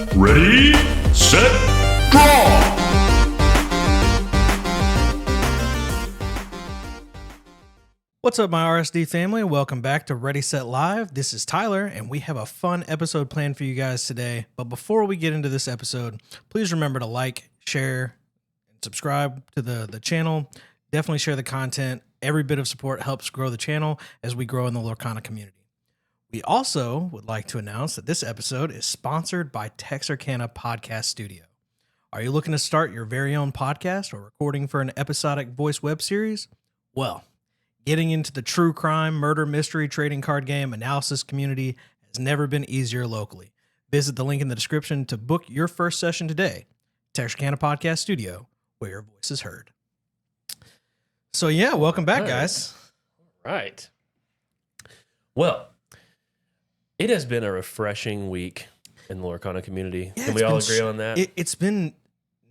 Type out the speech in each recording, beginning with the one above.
Ready, set, draw! What's up, my RSD family? Welcome back to Ready, Set, Live. This is Tyler, and we have a fun episode planned for you guys today. But before we get into this episode, please remember to like, share, and subscribe to the channel. Definitely share the content. Every bit of support helps grow the channel as we grow in the Lorcana community. We also would like to announce that this episode is sponsored by Texarkana Podcast Studio. Are you looking to start your very own podcast or recording for an episodic voice web series? Well, getting into the true crime, murder, mystery, trading card game, analysis community has never been easier locally. Visit the link in the description to book your first session today. Texarkana Podcast Studio, where your voice is heard. So yeah, welcome back, guys. Right. Well, it has been a refreshing week in the Lorcana community. Yeah, Can we all agree on that? It's been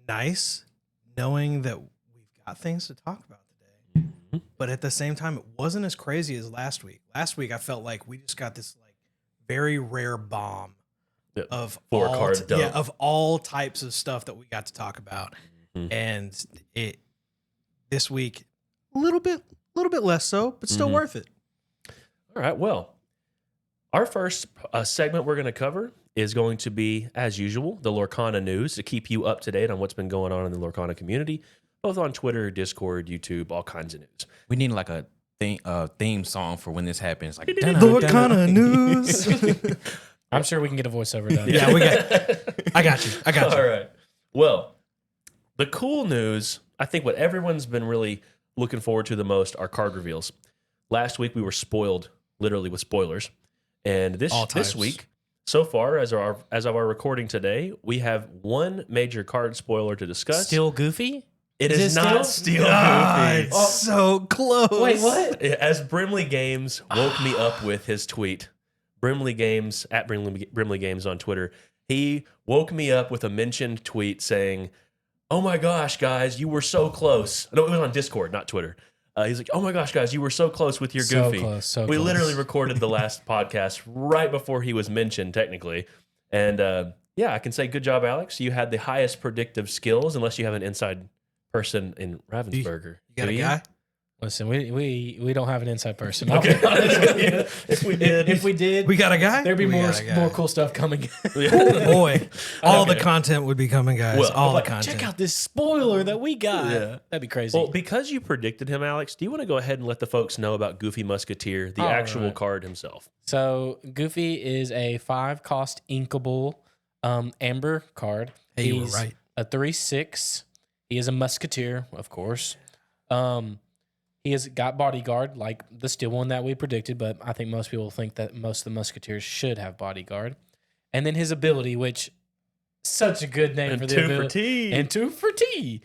nice knowing that we've got things to talk about today. Mm-hmm. But at the same time, it wasn't as crazy as last week. Last week, I felt like we just got this like very rare bomb of of all types of stuff that we got to talk about. Mm-hmm. And this week, a little bit less so, but still worth it. All right. Well, our first segment we're going to cover is going to be, as usual, the Lorcana news to keep you up to date on what's been going on in the Lorcana community, both on Twitter, Discord, YouTube, all kinds of news. We need like a theme song for when this happens. Like Lorcana news. I'm sure we can get a voiceover done. Yeah, I got you. All right. Well, the cool news, I think what everyone's been really looking forward to the most are card reveals. Last week we were spoiled, literally with spoilers. And this week, so far, as of our recording today, we have one major card spoiler to discuss. Still Goofy? It is not still Goofy. Goofy. So close. Wait, what? As Brimley Games woke me up with his tweet, Brimley Games, at Brimley Games on Twitter, he woke me up with a mentioned tweet saying, "Oh my gosh, guys, you were so close." No, it was on Discord, not Twitter. He's like, "Oh my gosh, guys, you were so close with your Goofy." We literally recorded the last podcast right before he was mentioned, technically. And yeah, I can say good job, Alex. You had the highest predictive skills, unless you have an inside person in Ravensburger. You got a guy? Listen, we don't have an inside person. Okay. If we did, we got a guy. There'd be more cool stuff coming. Oh boy, all the content would be coming, guys. Well, all the content. Check out this spoiler that we got. Yeah. That'd be crazy. Well, because you predicted him, Alex, do you want to go ahead and let the folks know about Goofy Musketeer, the actual card himself? So Goofy is a 5-cost inkable amber card. Hey, you were right. A 3/6. He is a musketeer, of course. He has got bodyguard, like the steel one that we predicted, but I think most people think that most of the musketeers should have bodyguard. And then his ability, which such a good name for the ability. And 2 for T.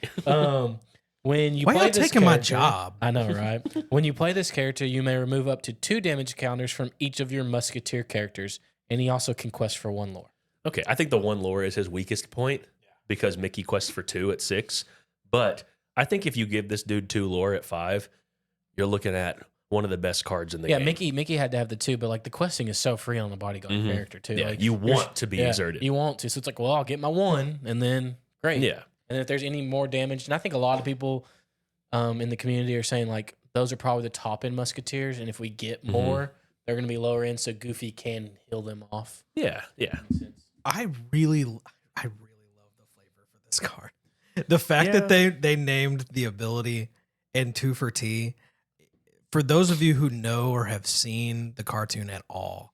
When you Why play y'all this taking my character- job? I know, right? When you play this character, you may remove up to 2 damage counters from each of your musketeer characters, and he also can quest for 1 lore. Okay, I think the 1 lore is his weakest point because Mickey quests for 2 at 6. But I think if you give this dude 2 lore at 5, you're looking at one of the best cards in the game. Yeah, Mickey had to have the 2, but like the questing is so free on the bodyguard character too. Yeah, like, you want to be exerted. You want to. So it's like, well, I'll get my 1 and then great. Yeah. And if there's any more damage, and I think a lot of people in the community are saying like those are probably the top end musketeers, and if we get more, they're going to be lower end, so Goofy can heal them off. Yeah. I really love the flavor for this card. The fact that they named the ability and 2 for T. For those of you who know or have seen the cartoon at all,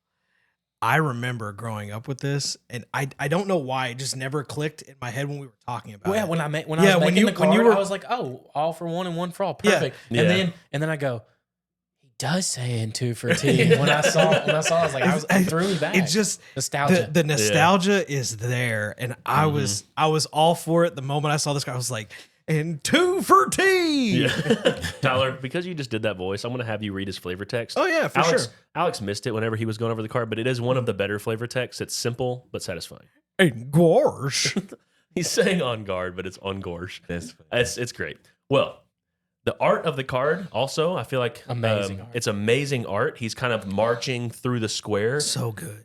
I remember growing up with this, and I don't know why it just never clicked in my head when we were talking about it. When I was making the card, I was like, oh, all for 1 and 1 for all, perfect. Yeah. And then I go, he does say in 2 for T. When I saw, it, it threw me back. It's just nostalgia. The nostalgia is there, and I was all for it the moment I saw this card. I was like, and 2 for T. Yeah. Tyler, because you just did that voice, I'm going to have you read his flavor text. Oh, yeah, for sure. Alex missed it whenever he was going over the card, but it is one of the better flavor texts. It's simple but satisfying. Hey, gosh. He's saying on guard, but it's on gorge. It's great. Well, the art of the card also, I feel like amazing art. It's amazing art. He's kind of marching through the square. So good.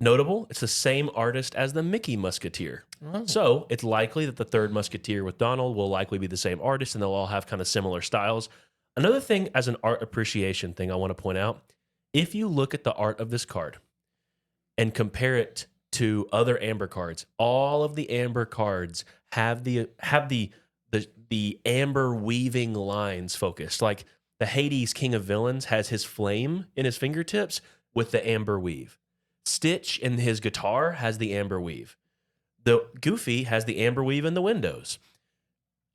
Notable, it's the same artist as the Mickey Musketeer. So it's likely that the third Musketeer with Donald will likely be the same artist, and they'll all have kind of similar styles. Another thing, as an art appreciation thing, I want to point out, if you look at the art of this card and compare it to other Amber cards, all of the Amber cards have the amber weaving lines focused. Like the Hades King of Villains has his flame in his fingertips with the amber weave. Stitch in his guitar has the amber weave. The Goofy has the amber weave in the windows.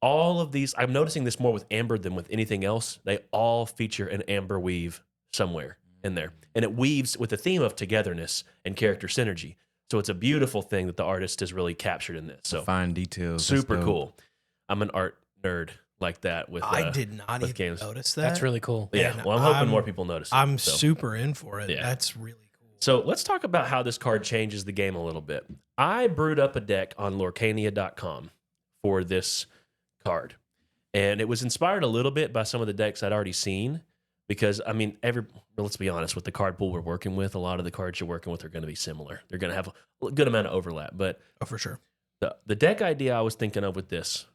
All of these, I'm noticing this more with amber than with anything else. They all feature an amber weave somewhere in there. And it weaves with the theme of togetherness and character synergy. So it's a beautiful thing that the artist has really captured in this. So Fine details. super cool. I'm an art nerd like that with I did not with even games. notice that. That's really cool. Yeah, And well, I'm hoping I'm- more people notice it. I'm So- super in for it. Yeah. That's really cool. So let's talk about how this card changes the game a little bit. I brewed up a deck on Lorcana.com for this card. And it was inspired a little bit by some of the decks I'd already seen. Because, I mean, let's be honest, with the card pool we're working with, a lot of the cards you're working with are going to be similar. They're going to have a good amount of overlap. But Oh, for sure. the deck idea I was thinking of with this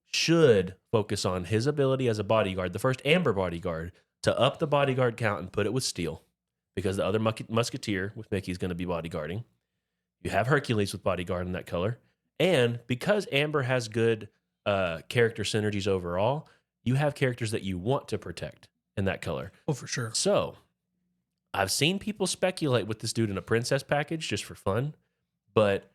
should focus on his ability as a bodyguard, the first Amber bodyguard, to up the bodyguard count and put it with Steel. Because the other Musketeer with Mickey is going to be bodyguarding. You have Hercules with bodyguard in that color. And because Amber has good character synergies overall, you have characters that you want to protect in that color. Oh, for sure. So I've seen people speculate with this dude in a princess package just for fun. But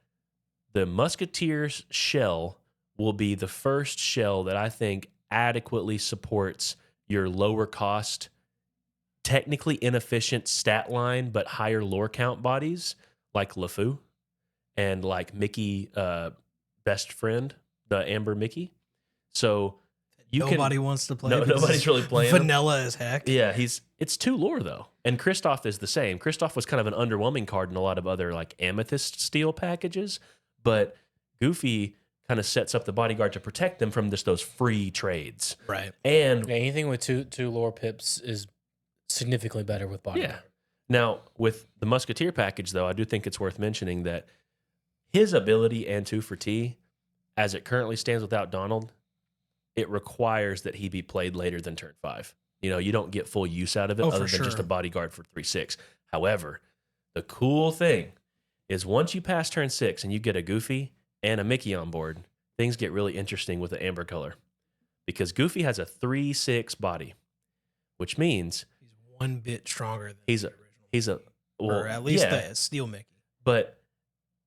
the Musketeer's shell will be the first shell that I think adequately supports your lower cost, technically inefficient stat line, but higher lore count bodies like LeFou and like Mickey, best friend, the Amber Mickey. So Nobody wants to play. because nobody's really playing him. vanilla as heck. Yeah, it's too lore though. And Kristoff is the same. Kristoff was kind of an underwhelming card in a lot of other like Amethyst Steel packages, but Goofy kind of sets up the bodyguard to protect them from those free trades. Right. And Yeah, anything with two lore pips is significantly better with body. yeah. Now, with the Musketeer package, though, I do think it's worth mentioning that his ability and 2 for T, as it currently stands without Donald, it requires that he be played later than turn 5. You know, you don't get full use out of it Oh, other for than just sure. a bodyguard for 3/6. However, the cool thing is once you pass turn 6 and you get a Goofy and a Mickey on board, things get really interesting with the Amber color. Because Goofy has a 3/6 body, which means He's one bit stronger than He's the a- original. he's a or at least yeah, the Steel Mickey. but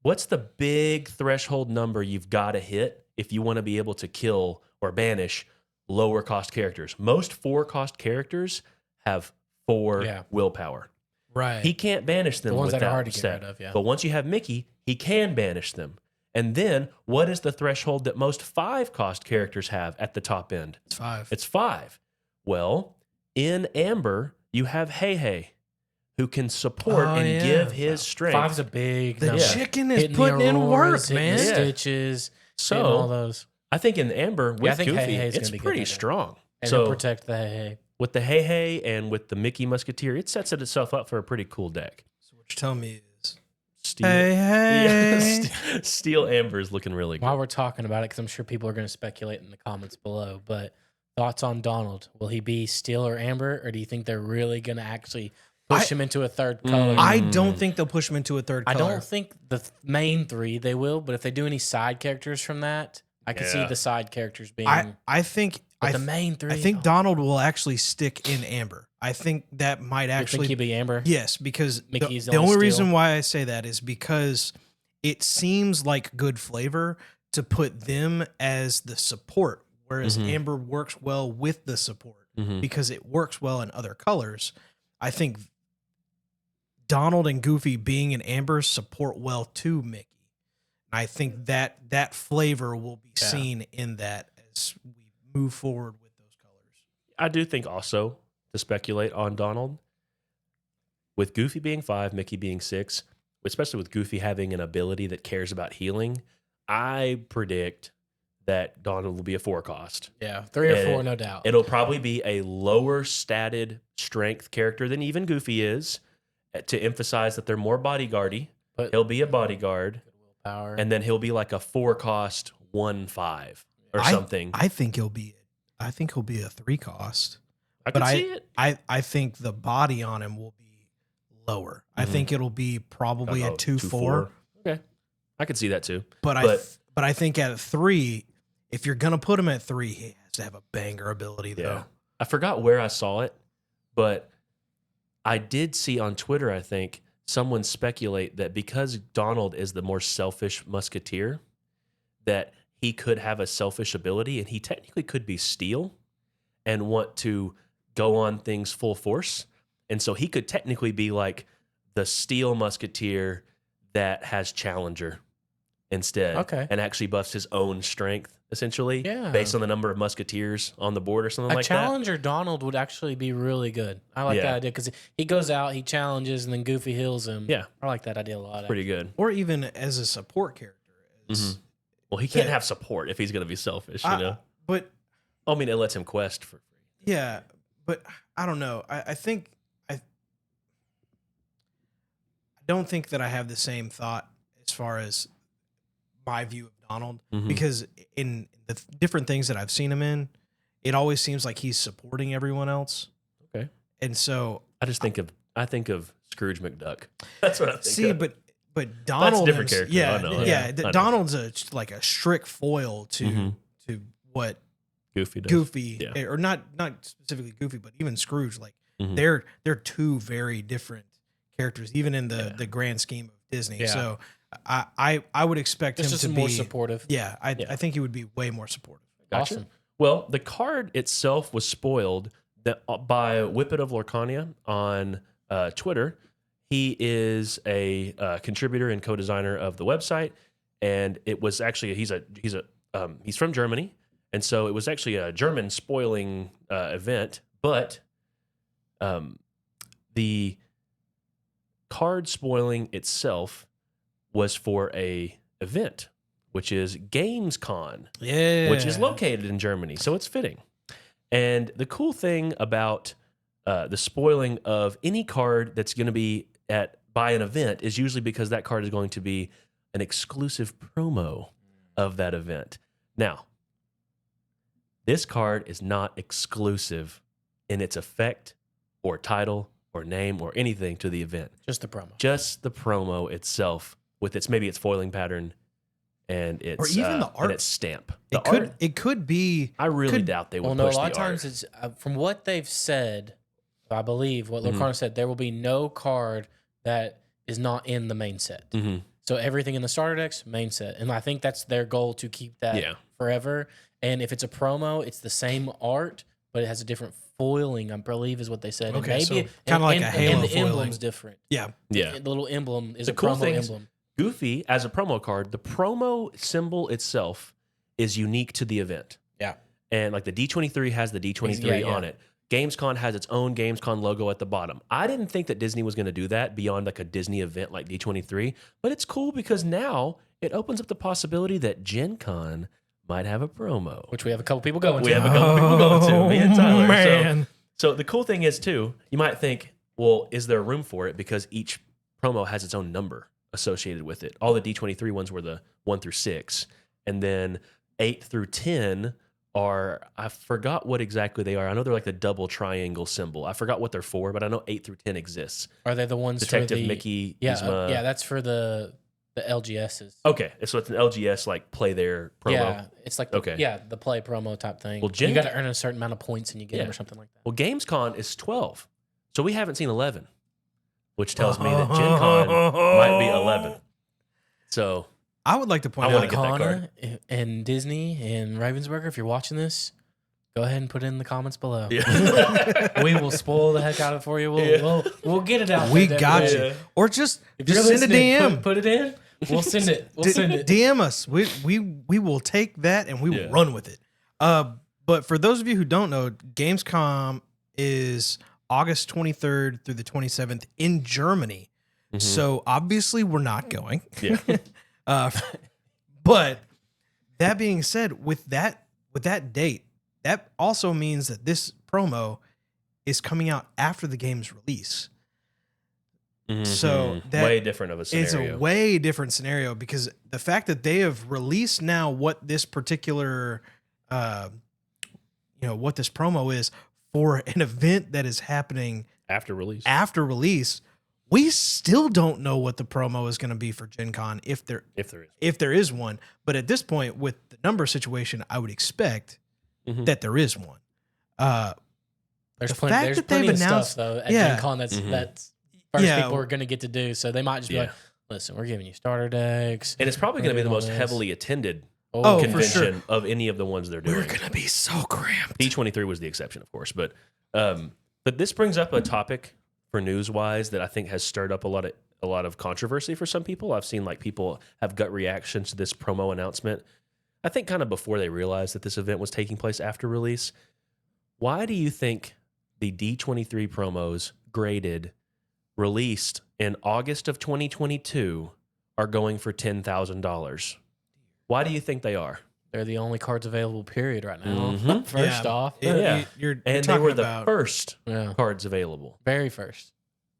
what's the big threshold number you've got to hit if you want to be able to kill or banish lower cost characters? Most 4-cost characters have 4 Yeah. willpower. Right. He can't banish them The ones that are without hard to get stat. rid of, yeah. But once you have Mickey, he can banish them. And then what is the threshold that most 5-cost characters have at the top end? it's 5. It's 5. Well, in Amber, you have Hey Hey, who can support Oh, and yeah. give his strength. 5's a big the number. chicken is Hitting the putting in work, auroras, hitting man. the Yeah. Stitches, hitting all So those. I think in Amber with I think Goofy, Hey Hey's it's gonna be good pretty in there. strong. And So to protect the hey. with the Hey Hey and with the Mickey Musketeer, it sets itself up for a pretty cool deck. So what you're telling me is, Steel, hey, Yeah, hey. Steel Amber is looking really good. While we're talking about it, because I'm sure people are going to speculate in the comments below, but thoughts on Donald? Will he be Steel or Amber, or do you think they're really going to actually push him into a third color? I don't think they'll push him into a third I color. don't think the main 3 they will, but if they do any side characters from that, I could see Yeah. the side characters being. I think but the main 3. I think Donald will actually stick in Amber. I think that might You think actually he'd be Amber? yes, because Mickey's the the only only reason Steel. why I say that is because it seems like good flavor to put them as the support, whereas Mhm. Amber works well with the support Mhm. because it works well in other colors. I think Donald and Goofy being in Amber support well to Mickey. I think that flavor will be Yeah. seen in that as we move forward with those colors. I do think also to speculate on Donald, with Goofy being 5, Mickey being 6, especially with Goofy having an ability that cares about healing, I predict that Donald will be a 4-cost. Yeah, 3 or And 4, no doubt. It'll probably be a lower statted strength character than even Goofy is to emphasize that they're more bodyguardy But He'll be a bodyguard, willpower. and then he'll be like a 4-cost 1/5 or something. I think he'll be a 3-cost. I can But see it. I think the body on him will be lower. I think it'll be probably a 2/4. Okay, I could see that too. But I think at 3, if you're gonna put him at 3, he has to have a banger ability though. Yeah. I forgot where I saw it, but I did see on Twitter, I think, someone speculate that because Donald is the more selfish musketeer, that he could have a selfish ability, and he technically could be steel and want to go on things full force. And so he could technically be like the steel musketeer that has challenger instead. Okay. And actually buffs his own strength, essentially, Yeah. based on the number of musketeers on the board or something A like challenger Donald would actually be really good. I like Yeah. that idea because he goes out, he challenges, and then Goofy heals him. Yeah. I like that idea a lot. that. Pretty good. Or even as a support character. As, Well, he can't Yeah. have support if he's going to be selfish, you I- know? But I mean, it lets him quest for free. yeah, but I don't know. I think I don't think that I have the same thought as far as my view of Donald, Mhm. because in the different things that I've seen him in, it always seems like he's supporting everyone else. Okay. And so I think of Scrooge McDuck. That's what I think see, of. but Donald, different character. yeah, I know. yeah, I know. Donald's like a strict foil to Mhm. what Goofy does. Goofy, Yeah. or not specifically Goofy, but even Scrooge. Like Mhm. they're two very different characters, even in the grand scheme of Disney. Yeah. So I would expect It's him just to more be supportive. Yeah, Yeah. I think he would be way more supportive. Gotcha. Awesome. Well, the card itself was spoiled by Whippet of Lorcana on Twitter. He is a contributor and co-designer of the website, and it was actually he's from Germany, and so it was actually a German spoiling event. But the card spoiling itself was for a event, which is GamesCon, Yeah, which is located in Germany. So it's fitting. And the cool thing about the spoiling of any card that's going to be by an event is usually because that card is going to be an exclusive promo of that event. Now, this card is not exclusive in its effect or title or name or anything to the event. Just the promo. Just the promo itself with its foiling pattern and its Or even the art. and its stamp. The it could be. I really doubt they would Well, no, a push lot of the art. times it's from what they've said. I believe what Mhm. Lorcana said. There will be no card that is not in the main set. Mhm. So everything in the starter decks, main set, and I think that's their goal to keep that Yeah. forever. And if it's a promo, it's the same art, but it has a different foiling. I believe is what they said. Okay, and so maybe kinda like a and Halo the foiling. emblem's different. Yeah, Yeah. The little emblem is The a cool promo thing is- emblem. Goofy, as a promo card, the promo symbol itself is unique to the event. Yeah. And like the D23 has the D23 Yeah, yeah. on it. GamesCon has its own GamesCon logo at the bottom. I didn't think that Disney was going to do that beyond like a Disney event like D23, but it's cool because now it opens up the possibility that Gen Con might have a promo. Which we have a couple people going We to. have a couple people going to, me and Tyler. Oh, man. So the cool thing is too, you might think, well, is there room for it? Because each promo has its own number associated with it. All the D23 ones were the 1 through 6. And then 8 through 10 are, I forgot what exactly they are. I know they're like the double triangle symbol. I forgot what they're for, but I know 8 through 10 exists. Are they the ones Detective for the Mickey, Yeah, Yzma. yeah, that's for the LGSs. Okay, so it's an LGS like play their promo. Yeah, it's like the, Okay. the play promo type thing. Well, You got to earn a certain amount of points and you get them Yeah. or something like that. Well, GamesCon is 12. So we haven't seen 11, which tells me that Gen Con might be 11. So I would like to point I wanna out. get that card. Lorcana and Disney and Ravensburger, if you're watching this, go ahead and put it in the comments below. yeah. We will spoil the heck out of it for you. We'll get it out. We there, got definitely. you. Or just If you're send a listening, DM. Put it in. We'll send it. We'll send it. DM us. We will take that and we will Yeah. run with it. But for those of you who don't know, Gamescom is August 23rd through the 27th in Germany. So obviously we're not going. Yeah. But that being said, with that date, that also means that this promo is coming out after the game's release. So that way different of a scenario. It's a way different scenario because the fact that they have released now what this particular, what this promo is for an event that is happening after release. We still don't know what the promo is going to be for Gen Con if there is one. But at this point, with the number situation, I would expect that there is one. There's plenty of stuff though at Gen Con that's first people are going to get to do. So they might just be like, listen, we're giving you starter decks. And it's probably going to be the most heavily attended for convention sure. of any of the ones they're doing. We're going to be so cramped. D23 was the exception, of course. But this brings up a topic for news-wise that I think has stirred up a lot of controversy for some people. I've seen like people have gut reactions to this promo announcement. I think kind of before they realized that this event was taking place after release. Why do you think the D23 promos graded released in August of 2022 are going for $10,000? Why do you think they are? They're the only cards available, period, right now. First off. You're and they were the first cards available. Very first.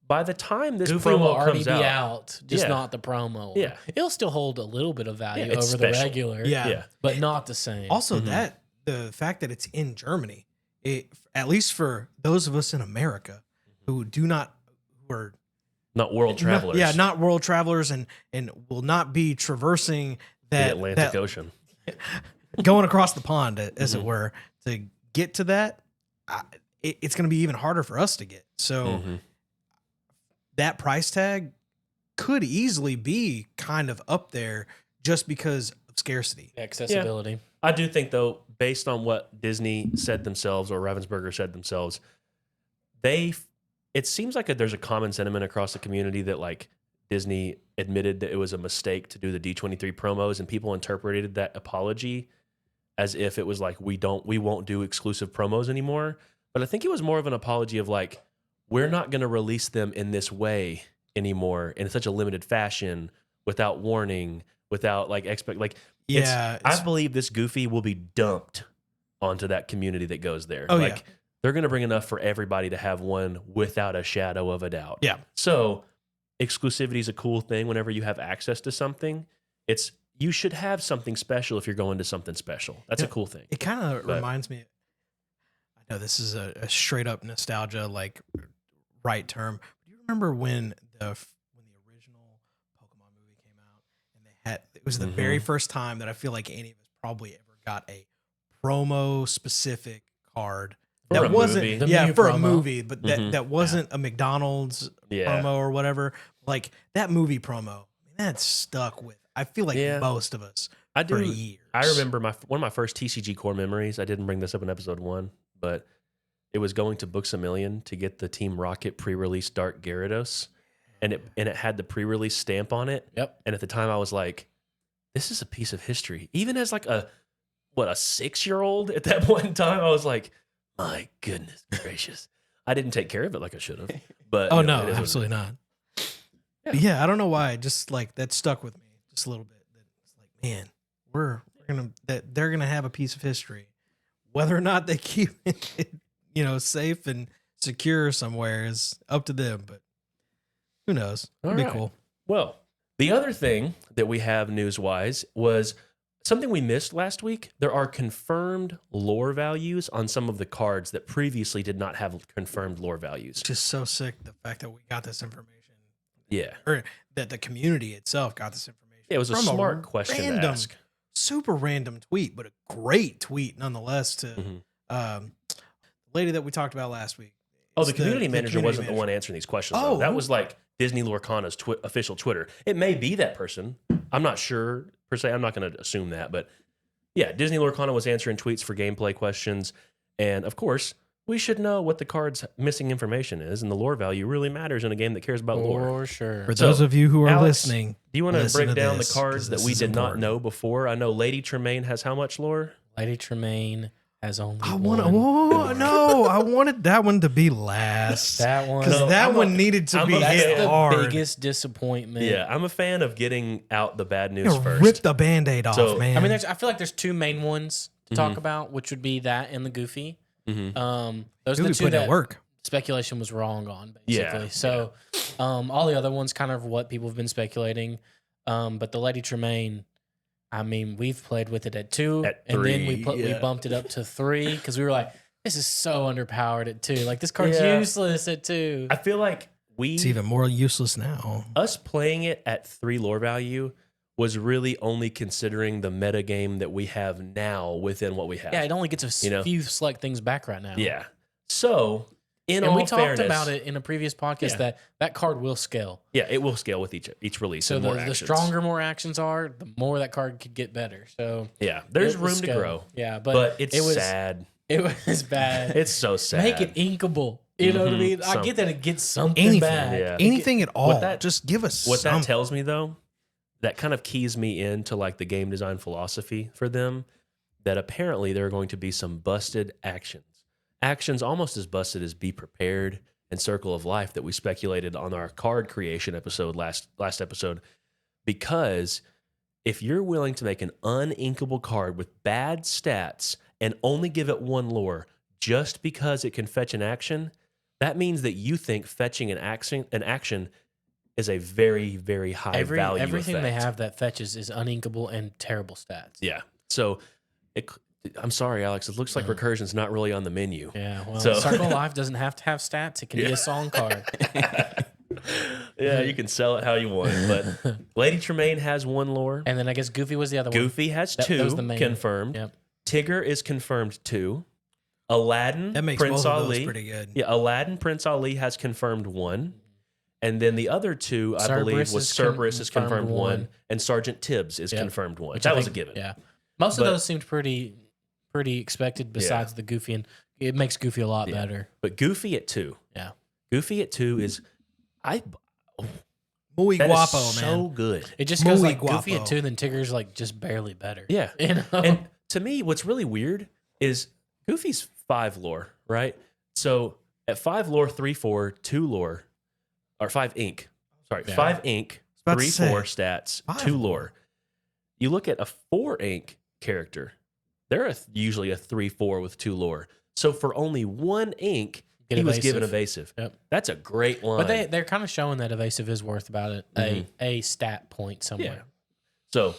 By the time this Goofy promo will already comes be out, just not the promo. Yeah. It'll still hold a little bit of value it's over special. the regular. Yeah. But not the same. Also, that the fact that it's in Germany, at least for those of us in America who are not world travelers. not world travelers and will not be traversing the Atlantic Ocean. Going across the pond, as it were, to get to that, it's going to be even harder for us to get. So that price tag could easily be kind of up there just because of scarcity. Accessibility. Yeah. I do think, though, based on what Disney said themselves or Ravensburger said themselves, it seems like there's a common sentiment across the community that like Disney admitted that it was a mistake to do the D23 promos, and people interpreted that apology as if it was like we won't do exclusive promos anymore. But I think it was more of an apology of like, we're not going to release them in this way anymore in such a limited fashion without warning, without like I believe this Goofy will be dumped onto that community that goes there. They're going to bring enough for everybody to have one without a shadow of a doubt. Yeah. So exclusivity is a cool thing whenever you have access to something. You should have something special if you're going to something special. That's a cool thing. It kind of reminds me, I know this is a straight up nostalgia, like right term. Do you remember when the original Pokemon movie came out and it was the very first time that I feel like any of us probably ever got a promo specific card. That wasn't for a movie, but that wasn't a McDonald's promo or whatever. Like that movie promo, that stuck with. I feel like most of us for years. I remember one of my first TCG core memories. I didn't bring this up in episode 1, but it was going to Books A Million to get the Team Rocket pre-release Dark Gyarados, and it had the pre-release stamp on it. Yep. And at the time, I was like, "This is a piece of history." Even as like a 6-year-old at that point in time, I was like, my goodness gracious. I didn't take care of it like I should have. But no, absolutely not. Yeah, I don't know why. Just like that stuck with me just a little bit. It's like, man, they're gonna have a piece of history. Whether or not they keep it, safe and secure somewhere is up to them. But who knows? It'd be cool. Well, the other thing that we have news-wise was something we missed last week. There are confirmed lore values on some of the cards that previously did not have confirmed lore values. Just so sick the fact that we got this information. Yeah. Or that the community itself got this information. Yeah, it was a smart question to ask. Super random tweet, but a great tweet nonetheless to the lady that we talked about last week. Oh, the community manager wasn't the one answering these questions. Oh, that was like Disney Lorcana's official Twitter. It may be that person. I'm not sure per se. I'm not going to assume that, but yeah, Disney Lorcana was answering tweets for gameplay questions, and of course, we should know what the card's missing information is, and the lore value really matters in a game that cares about lore. For sure. For those of you who are Alex, listening, do you want to break down the cards that we did not important. know before? I know Lady Tremaine has how much lore? Lady Tremaine has only I one. I wanted that one to be last. That one. Because that one needed to be That's hit the hard. biggest disappointment. Yeah, I'm a fan of getting out the bad news first. Rip the Band-Aid off, So, man. I mean, I feel like there's two main ones to talk about, which would be that and the Goofy. Those are the Goofy two put in that work. speculation was wrong on, Yeah, basically. So all the other ones kind of what people have been speculating. But the Lady Tremaine, I mean, we've played with it at 2, At and then we 3, yeah. bumped it up to 3 because we were like, this is so underpowered at 2. Like, this card's Yeah. useless at 2. I feel like It's even more useless now. us playing it at 3 lore value was really only considering the meta game that we have now within what we have. Yeah, it only gets a You know? few select things back right now. Yeah. So, in And all we talked fairness, about it in a previous podcast Yeah. that card will scale. Yeah, it will scale with each release. So and more the actions. stronger more actions are, the more that card could get better. So Yeah, there's it will room to scale. grow. Yeah, But it's it was sad. It was bad. It's so sad. Make it inkable. You know what I Mhm. mean? I get that it gets something Anything. back. Yeah. Anything at all. that- Just give us What that something. tells me, though, that kind of keys me into like the game design philosophy for them, that apparently there are going to be some busted actions. Actions almost as busted as Be Prepared and Circle of Life that we speculated on our card creation episode last episode. Because if you're willing to make an uninkable card with bad stats and only give it 1 lore just because it can fetch an action, that means that you think fetching an action is a very, very high value Everything they effect. have that fetches is uninkable and terrible stats. Yeah. So I'm sorry, Alex. It looks like recursion's not really on the menu. Yeah, well, So- Circle of Life doesn't have to have stats. It can be a song card. Yeah, you can sell it how you want. But Lady Tremaine has 1 lore. And then I guess Goofy was the other one. Goofy has That 2 was the main. confirmed. Yep. Tigger is confirmed 2. Aladdin, That makes Prince both of Ali. those pretty good. Yeah, Aladdin, Prince Ali has confirmed 1. And then the other 2, I believe, Cerberus was is Cerberus is confirmed confirmed 1, one. and Sergeant Tibbs is Yep. confirmed 1. Which That I was a think- given. Yeah. Most But- of those seemed pretty expected besides the Goofy, and it makes Goofy a lot better. But Goofy at 2. Yeah. Goofy at 2 is Muy that is guapo, so man. good. It just goes Muy like Goofy guapo. at 2, then Tigger's like just barely better. Yeah. You know? And to me, what's really weird is Goofy's 5 lore, right? So at 5 lore, 3/4, 2 lore, or 5 ink. Sorry, Yeah. 5 ink, about to 3/4 say, stats, 5 2 lore. You look at a 4 ink character, they're usually a 3/4 with 2 lore. So for only 1 ink, Get he was given evasive. evasive. Yep. That's a great line. But they're kind of showing that evasive is worth about it, a stat point somewhere. Yeah. So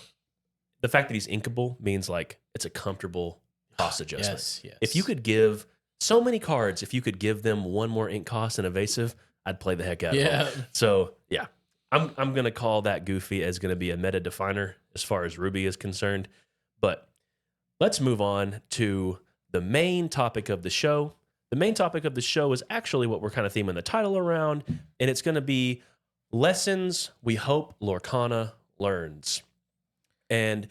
the fact that he's inkable means like it's a comfortable cost adjustment. Yes. If you could give so many cards, if you could give them 1 more ink cost and evasive, I'd play the heck out of Yeah. them. So yeah, I'm gonna call that Goofy as gonna be a meta definer as far as Ruby is concerned. But let's move on to the main topic of the show. The main topic of the show is actually what we're kind of theming the title around, and it's going to be lessons we hope Lorcana learns. And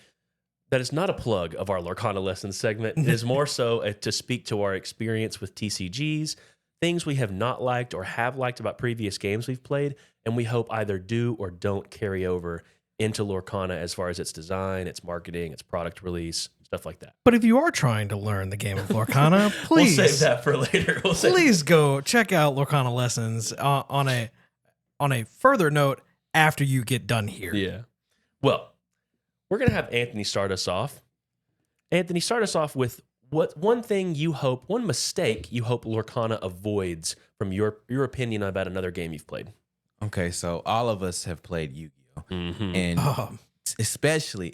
that is not a plug of our Lorcana lessons segment. It is more so to speak to our experience with TCGs, things we have not liked or have liked about previous games we've played, and we hope either do or don't carry over into Lorcana as far as its design, its marketing, its product release, stuff like that. But if you are trying to learn the game of Lorcana, please, We'll save that for later. please go check out Lorcana lessons on a further note after you get done here. Yeah. Well, we're going to have Anthony start us off. Anthony, start us off with what one thing you hope, one mistake you hope Lorcana avoids from your opinion about another game you've played. Okay, so all of us have played Yu-Gi-Oh, Mm-hmm. and Oh, especially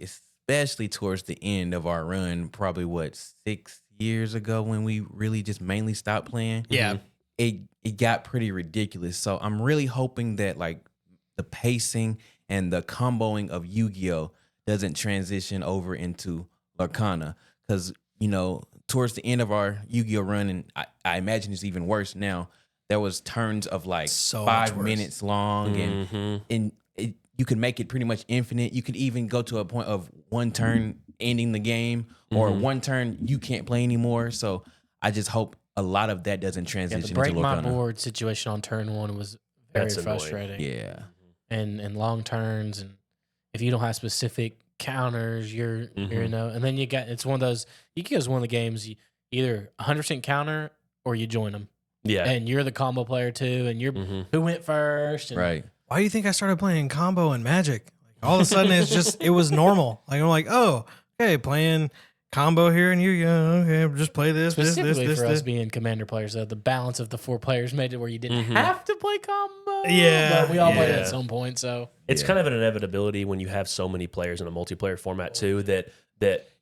towards the end of our run, probably 6 years ago when we really just mainly stopped playing. yeah. It got pretty ridiculous. So I'm really hoping that like the pacing and the comboing of Yu-Gi-Oh doesn't transition over into Lorcana, because towards the end of our Yu-Gi-Oh run, and I imagine it's even worse now, there was turns of like So much 5 worse. minutes long, and you could make it pretty much infinite. You could even go to a point of 1 turn ending the game, or 1 turn you can't play anymore. So I just hope a lot of that doesn't Yeah, transition the break into my Lorcana. board situation on turn 1 was very That's annoying. frustrating. Yeah. And long turns, and if you don't have specific counters, you're and then it's one of those. Yu-Gi-Oh is one of the games you either 100% counter or you join them, Yeah. and you're the combo player too, and you're who went first, and Right. Why do you think I started playing combo and Magic? Like, all of a sudden, it was normal. Like I'm like, oh, okay, playing combo here and okay, just play this, Specifically this, for us this. being commander players, though, the balance of the 4 players made it where you didn't have to play combo. Yeah, but we all played it yeah. at some point. So It's kind of an inevitability when you have so many players in a multiplayer format too that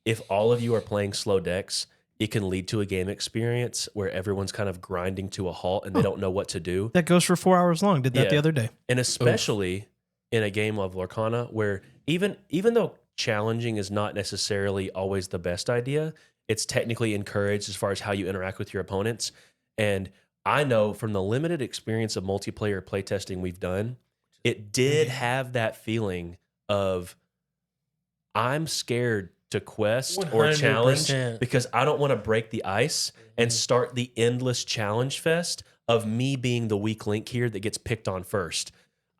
if all of you are playing slow decks, it can lead to a game experience where everyone's kind of grinding to a halt and they don't know what to do. That goes for 4 hours long. Did that the Yeah. other day. And especially in a game of Lorcana, where even though challenging is not necessarily always the best idea, it's technically encouraged as far as how you interact with your opponents. And I know from the limited experience of multiplayer playtesting we've done, it did have that feeling of I'm scared to quest or challenge 100%. because I don't want to break the ice and start the endless challenge fest of me being the weak link here that gets picked on first.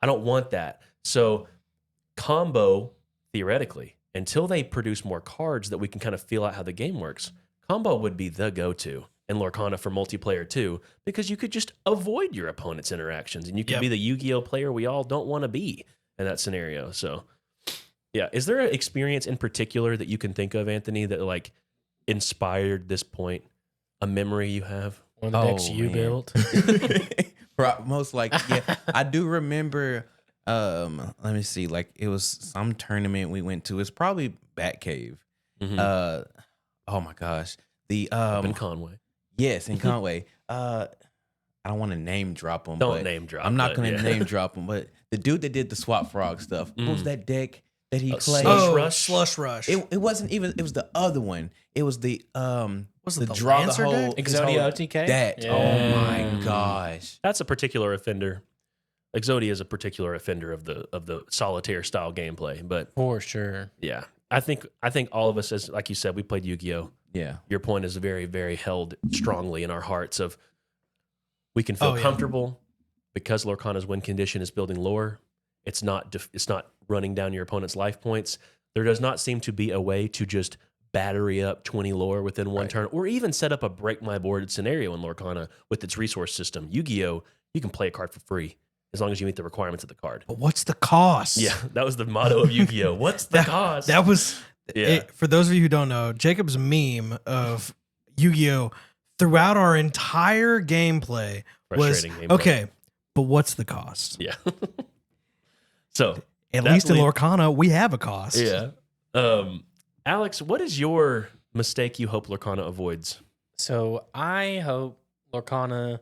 I don't want that. So combo, theoretically, until they produce more cards that we can kind of feel out how the game works, combo would be the go-to in Lorcana for multiplayer too, because you could just avoid your opponent's interactions and you could Yep. be the Yu-Gi-Oh player we all don't want to be in that scenario. So yeah. Is there an experience in particular that you can think of, Anthony, that like inspired this point? A memory you have? one of the decks you man. built. Most like, yeah. I do remember, let me see, like it was some tournament we went to. It's probably Batcave. Mhm. Oh my gosh. The Up in Conway. yes, in Conway. I don't want to name drop them. Don't but name drop, I'm not but going to yeah. name drop them, but the dude that did the Swap Frog stuff, what was that deck that he played? Slush Rush? Slush Rush. It wasn't even, it was the other one. It was the Was it the the draw Lancer the whole deck? his whole- Exodia OTK? That. Yeah. Oh my gosh. That's a particular offender. Exodia is a particular offender of the solitaire style gameplay. But For sure. yeah, I think all of us, as like you said, we played Yu-Gi-Oh. Yeah. Your point is very, very held strongly in our hearts of we can feel Oh, yeah. comfortable because Lorcana's win condition is building lore. It's not running down your opponent's life points. There does not seem to be a way to just battery up 20 lore within one turn, or even set up a break my board scenario in Lorcana with its resource system. Yu-Gi-Oh, you can play a card for free as long as you meet the requirements of the card. But what's the cost? Yeah, that was the motto of Yu-Gi-Oh. What's the cost? That was Yeah. for those of you who don't know, Jacob's meme of Yu-Gi-Oh throughout our entire gameplay was Frustrating gameplay. okay, but what's the cost? Yeah. So At that least in lead- Lorcana, we have a cost. yeah. Alex, what is your mistake you hope Lorcana avoids? So I hope Lorcana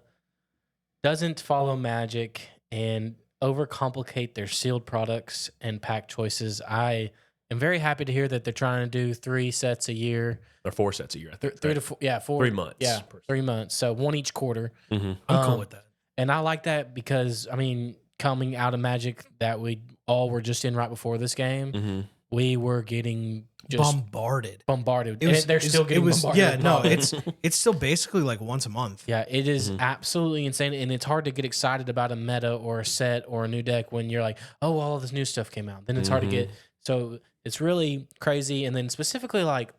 doesn't follow Magic and overcomplicate their sealed products and pack choices. I am very happy to hear that they're trying to do 3 sets a year. Or 4 sets a year, I think. 3 right? to 4, yeah, 4. 3 months. Yeah, 3 months. So 1 each quarter. Mhm. I'm cool with that. And I like that because, I mean, coming out of Magic that we all were just in right before this game, Mhm. we were getting just Bombarded. bombarded. It was, And they're still getting bombarded. yeah, with no, products. it's still basically like once a month. Yeah, it is absolutely insane. And it's hard to get excited about a meta or a set or a new deck when you're like, oh, all of this new stuff came out. Then it's hard to get. So it's really crazy. And then specifically, like,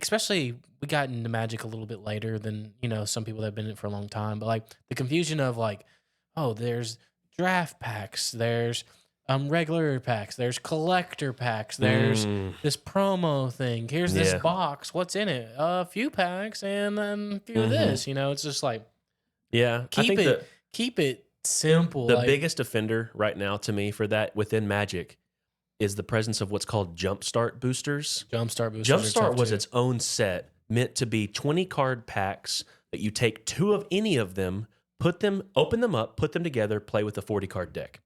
especially we got into Magic a little bit later than, you know, some people that have been in it for a long time. But like the confusion of like, oh, there's draft packs, there's regular packs, there's collector packs, there's this promo thing. Here's this Yeah. box. What's in it? A few packs and then a few of this. You know, it's just like Yeah. I keep think keep it simple. the like, biggest offender right now to me for that within Magic is the presence of what's called Jumpstart boosters. Jumpstart boosters. are Jumpstart tough was too. its own set meant to be 20 card packs that you take 2 of any of them, open them up, put them together, play with a 40 card deck.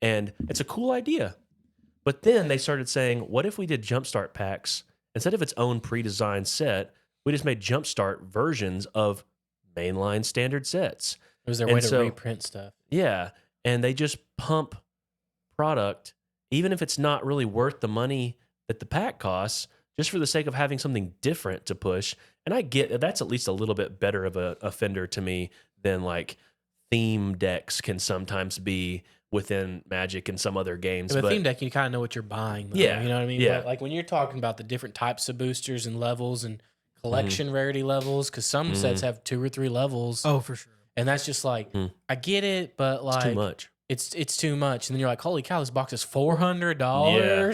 And it's a cool idea. But then they started saying, what if we did Jumpstart packs? Instead of its own pre-designed set, we just made Jumpstart versions of mainline standard sets. It was their and way to so- reprint stuff. Yeah. And they just pump product, even if it's not really worth the money that the pack costs, just for the sake of having something different to push. And I get that's at least a little bit better of a offender to me than like theme decks can sometimes be within Magic and some other games. With a but theme deck, you kind of know what you're buying. Though, Yeah, you know what I mean. yeah. But like when you're talking about the different types of boosters and levels and collection Mm-hmm. rarity levels, because some sets have 2 or 3 levels, Oh, for sure. and that's just like I get it, but like it's too much. It's too much. And then you're like, holy cow, this box is $400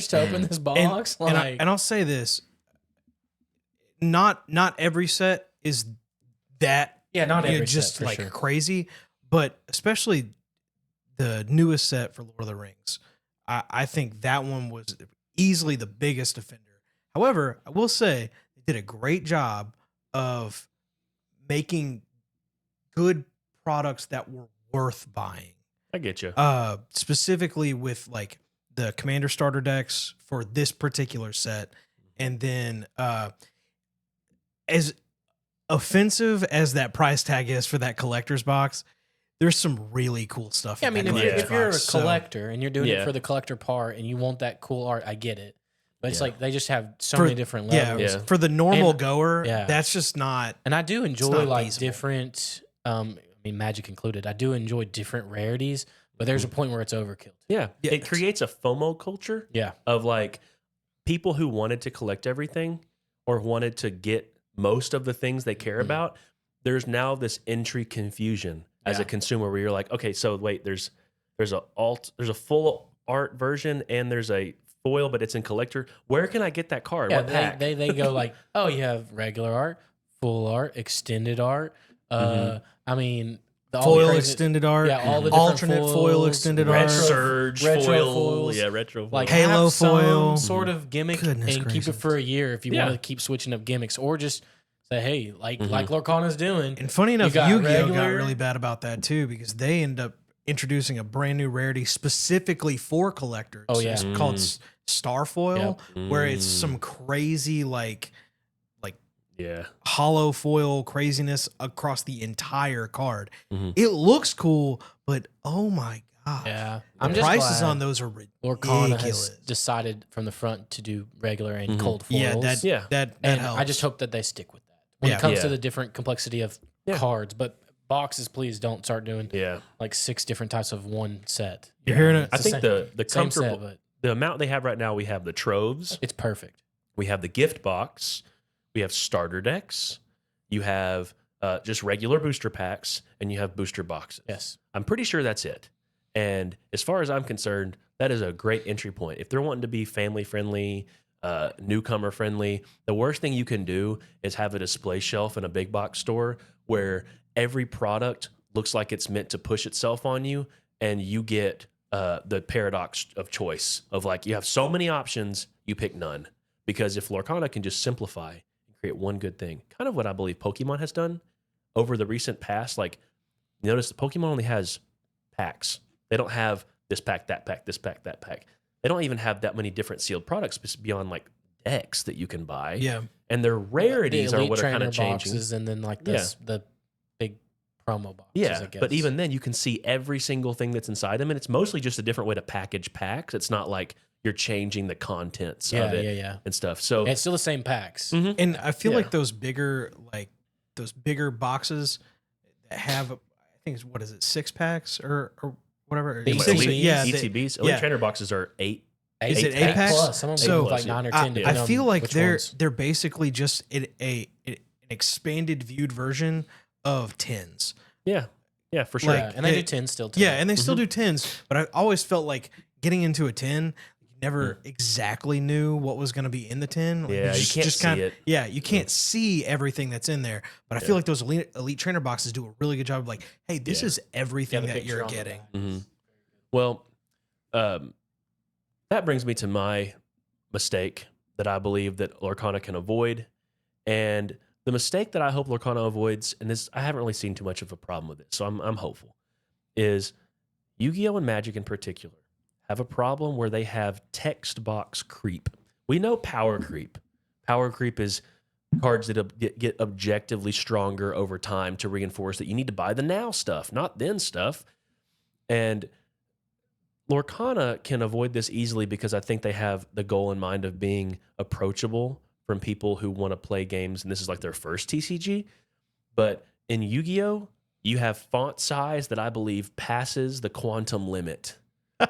to open this box. And like, I'll say this: not every set is that not every just set, for like sure. crazy, but especially the newest set for Lord of the Rings. I think that one was easily the biggest offender. However, I will say they did a great job of making good products that were worth buying. I get you. Specifically with like the Commander starter decks for this particular set, and then as offensive as that price tag is for that collector's box, there's some really cool stuff. Yeah, I in mean, that collector's if you're a box, so- collector and you're doing it Yeah. for the collector part and you want that cool art, I get it. But it's Yeah. like they just have so For- many different yeah, levels. Yeah. for the normal And- goer, yeah. that's just not. And I do enjoy not like feasible. different, I mean, Magic included. I do enjoy different rarities, but there's a point where it's overkill. Yeah. Yeah, It creates a FOMO culture Yeah. of like people who wanted to collect everything or wanted to get most of the things they care about. There's now this entry confusion as Yeah. a consumer where you're like, okay, so wait, there's a full art version and there's a foil, but it's in collector. Where can I get that card? Yeah, What pack? they go like, oh, you have regular art, full art, extended art. I mean, all the Foil crazy- extended art, Yeah, all the different alternate foil foils, extended retro- art, Surge retro foil. foils. Yeah, retro foil. Like Halo have some foil. sort of gimmick Goodness and keep it gracious. for a year if you Yeah. want to keep switching up gimmicks, or just say, hey, like Lorcana's doing. And funny enough, got Yu-Gi-Oh got regular- really bad about that too, because they end up introducing a brand new rarity specifically for collectors. Oh, yeah. It's called Starfoil, where it's Mm. some crazy like yeah. hollow foil craziness across the entire card. Mhm. It looks cool, but oh my god, Yeah, the I'm just prices glad on those are Lorcana has ridiculous. decided from the front to do regular and cold foils. Yeah, that Yeah. that and helps. I just hope that they stick with that when Yeah. it comes Yeah. to the different complexity of Yeah. cards. But boxes, please don't start doing Yeah. like 6 different types of one set. You're hearing it. I It's think the the same comfortable set, but the amount they have right now, we have the troves, it's perfect. we have the gift box, we have starter decks, you have just regular booster packs, and you have booster boxes. Yes. I'm pretty sure that's it. And as far as I'm concerned, that is a great entry point. If they're wanting to be family friendly, newcomer friendly, the worst thing you can do is have a display shelf in a big box store where every product looks like it's meant to push itself on you, and you get the paradox of choice of like you have so many options, you pick none. Because if Lorcana can just simplify and create one good thing, kind of what I believe Pokemon has done over the recent past, like notice Pokemon only has packs. They don't have this pack, that pack, this pack, that pack. They don't even have that many different sealed products beyond like decks that you can buy. Yeah. And their rarities The are Elite what are kind Trainer of changing. boxes, and then like this, the big promo boxes. Yeah, I guess. but even then, you can see every single thing that's inside them, and it's mostly just a different way to package packs. It's not like you're changing the contents of it yeah. and stuff. So And it's still the same packs. And I feel Yeah. like those bigger boxes that have, I think it's, what is it, 6 packs or whatever. The Six- ETBs? yeah, they- ETBs, Elite yeah. Trainer boxes are 8. Is it 8 8 packs? plus? Some of them So, have like 9 or 10. I depending feel on like which they're ones. basically just an expanded viewed version of 10s. Yeah, for sure. Like, Yeah, and they it- do 10 still too. Yeah, and they still do 10s, but I always felt like getting into a 10, you never exactly knew what was going to be in the 10. Like, Yeah, you can't see kinda- it. Yeah, you can't see everything that's in there. But I feel like those elite trainer boxes do a really good job of like, hey, this Yeah. is everything the that picture you're on the getting. back. Mhm. Well, that brings me to my mistake that I believe that Lorcana can avoid. And the mistake that I hope Lorcana avoids, and this I haven't really seen too much of a problem with it, so I'm hopeful, is Yu-Gi-Oh! And Magic in particular have a problem where they have text box creep. We know power creep. Power creep is cards that get objectively stronger over time to reinforce that you need to buy the now stuff, not then stuff. And Lorcana can avoid this easily because I think they have the goal in mind of being approachable from people who want to play games, and this is like their first TCG. But in Yu-Gi-Oh!, you have font size that I believe passes the quantum limit,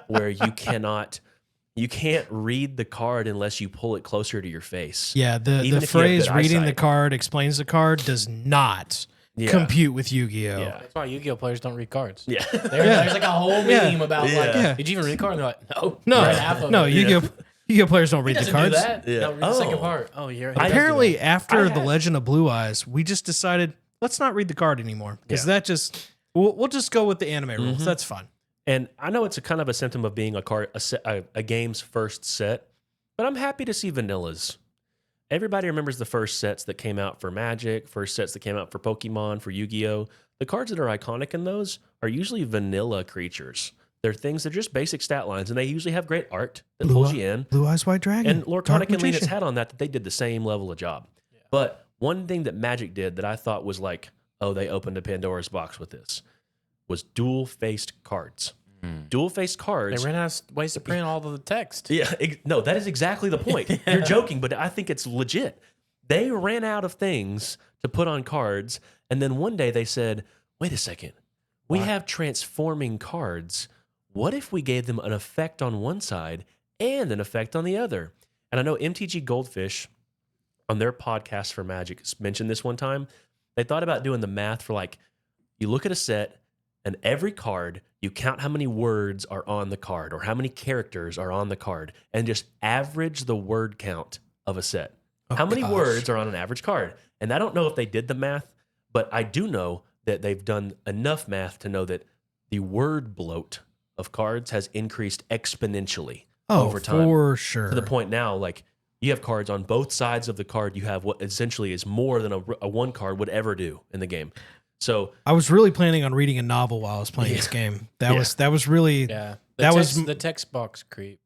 where you can't read the card unless you pull it closer to your face. Yeah, Even the if you have phrase good reading the eyesight. card explains the card does not Yeah. compute with Yu-Gi-Oh! Yeah. That's why Yu-Gi-Oh players don't read cards. Yeah. There's like a whole Yeah. meme about like, Yeah. did you even read a card? And they're like, no. No, Read half of no, it. Yu-Gi-Oh! Yu-Gi-Oh players don't read the Doesn't do cards. that. Yeah. No, read the second Oh. part. Oh, yeah. Apparently, after I the had- Legend of Blue Eyes, we just decided let's not read the card anymore because Yeah. that just we'll just go with the anime rules. Mhm. That's fun. And I know it's a kind of a symptom of being a game's first set, but I'm happy to see vanillas. Everybody remembers the first sets that came out for Magic, first sets that came out for Pokemon, for Yu-Gi-Oh. The cards that are iconic in those are usually vanilla creatures. They're things that are just basic stat lines, and they usually have great art that pulls you in. Blue Eyes White Dragon. And Lorcana Dark can lean its Magician. hat on that they did the same level of job. But one thing that Magic did that I thought was like, oh, they opened a Pandora's box with this, was dual-faced cards. Dual-faced cards. They ran out of ways to print all of the text. Yeah, no, that is exactly the point. You're joking, but I think it's legit. They ran out of things to put on cards, and then one day they said, wait a second, we have transforming cards. What if we gave them an effect on one side and an effect on the other? And I know MTG Goldfish on their podcast for Magic mentioned this one time. They thought about doing the math for like, you look at a set and every card, you count how many words are on the card or how many characters are on the card and just average the word count of a set. How many words are on an average card? And I don't know if they did the math, but I do know that they've done enough math to know that the word bloat of cards has increased exponentially over time. For sure. To the point now, like you have cards on both sides of the card. You have what essentially is more than a one card would ever do in the game. So I was really planning on reading a novel while I was playing this game. That was really Yeah. That was- the text box creep.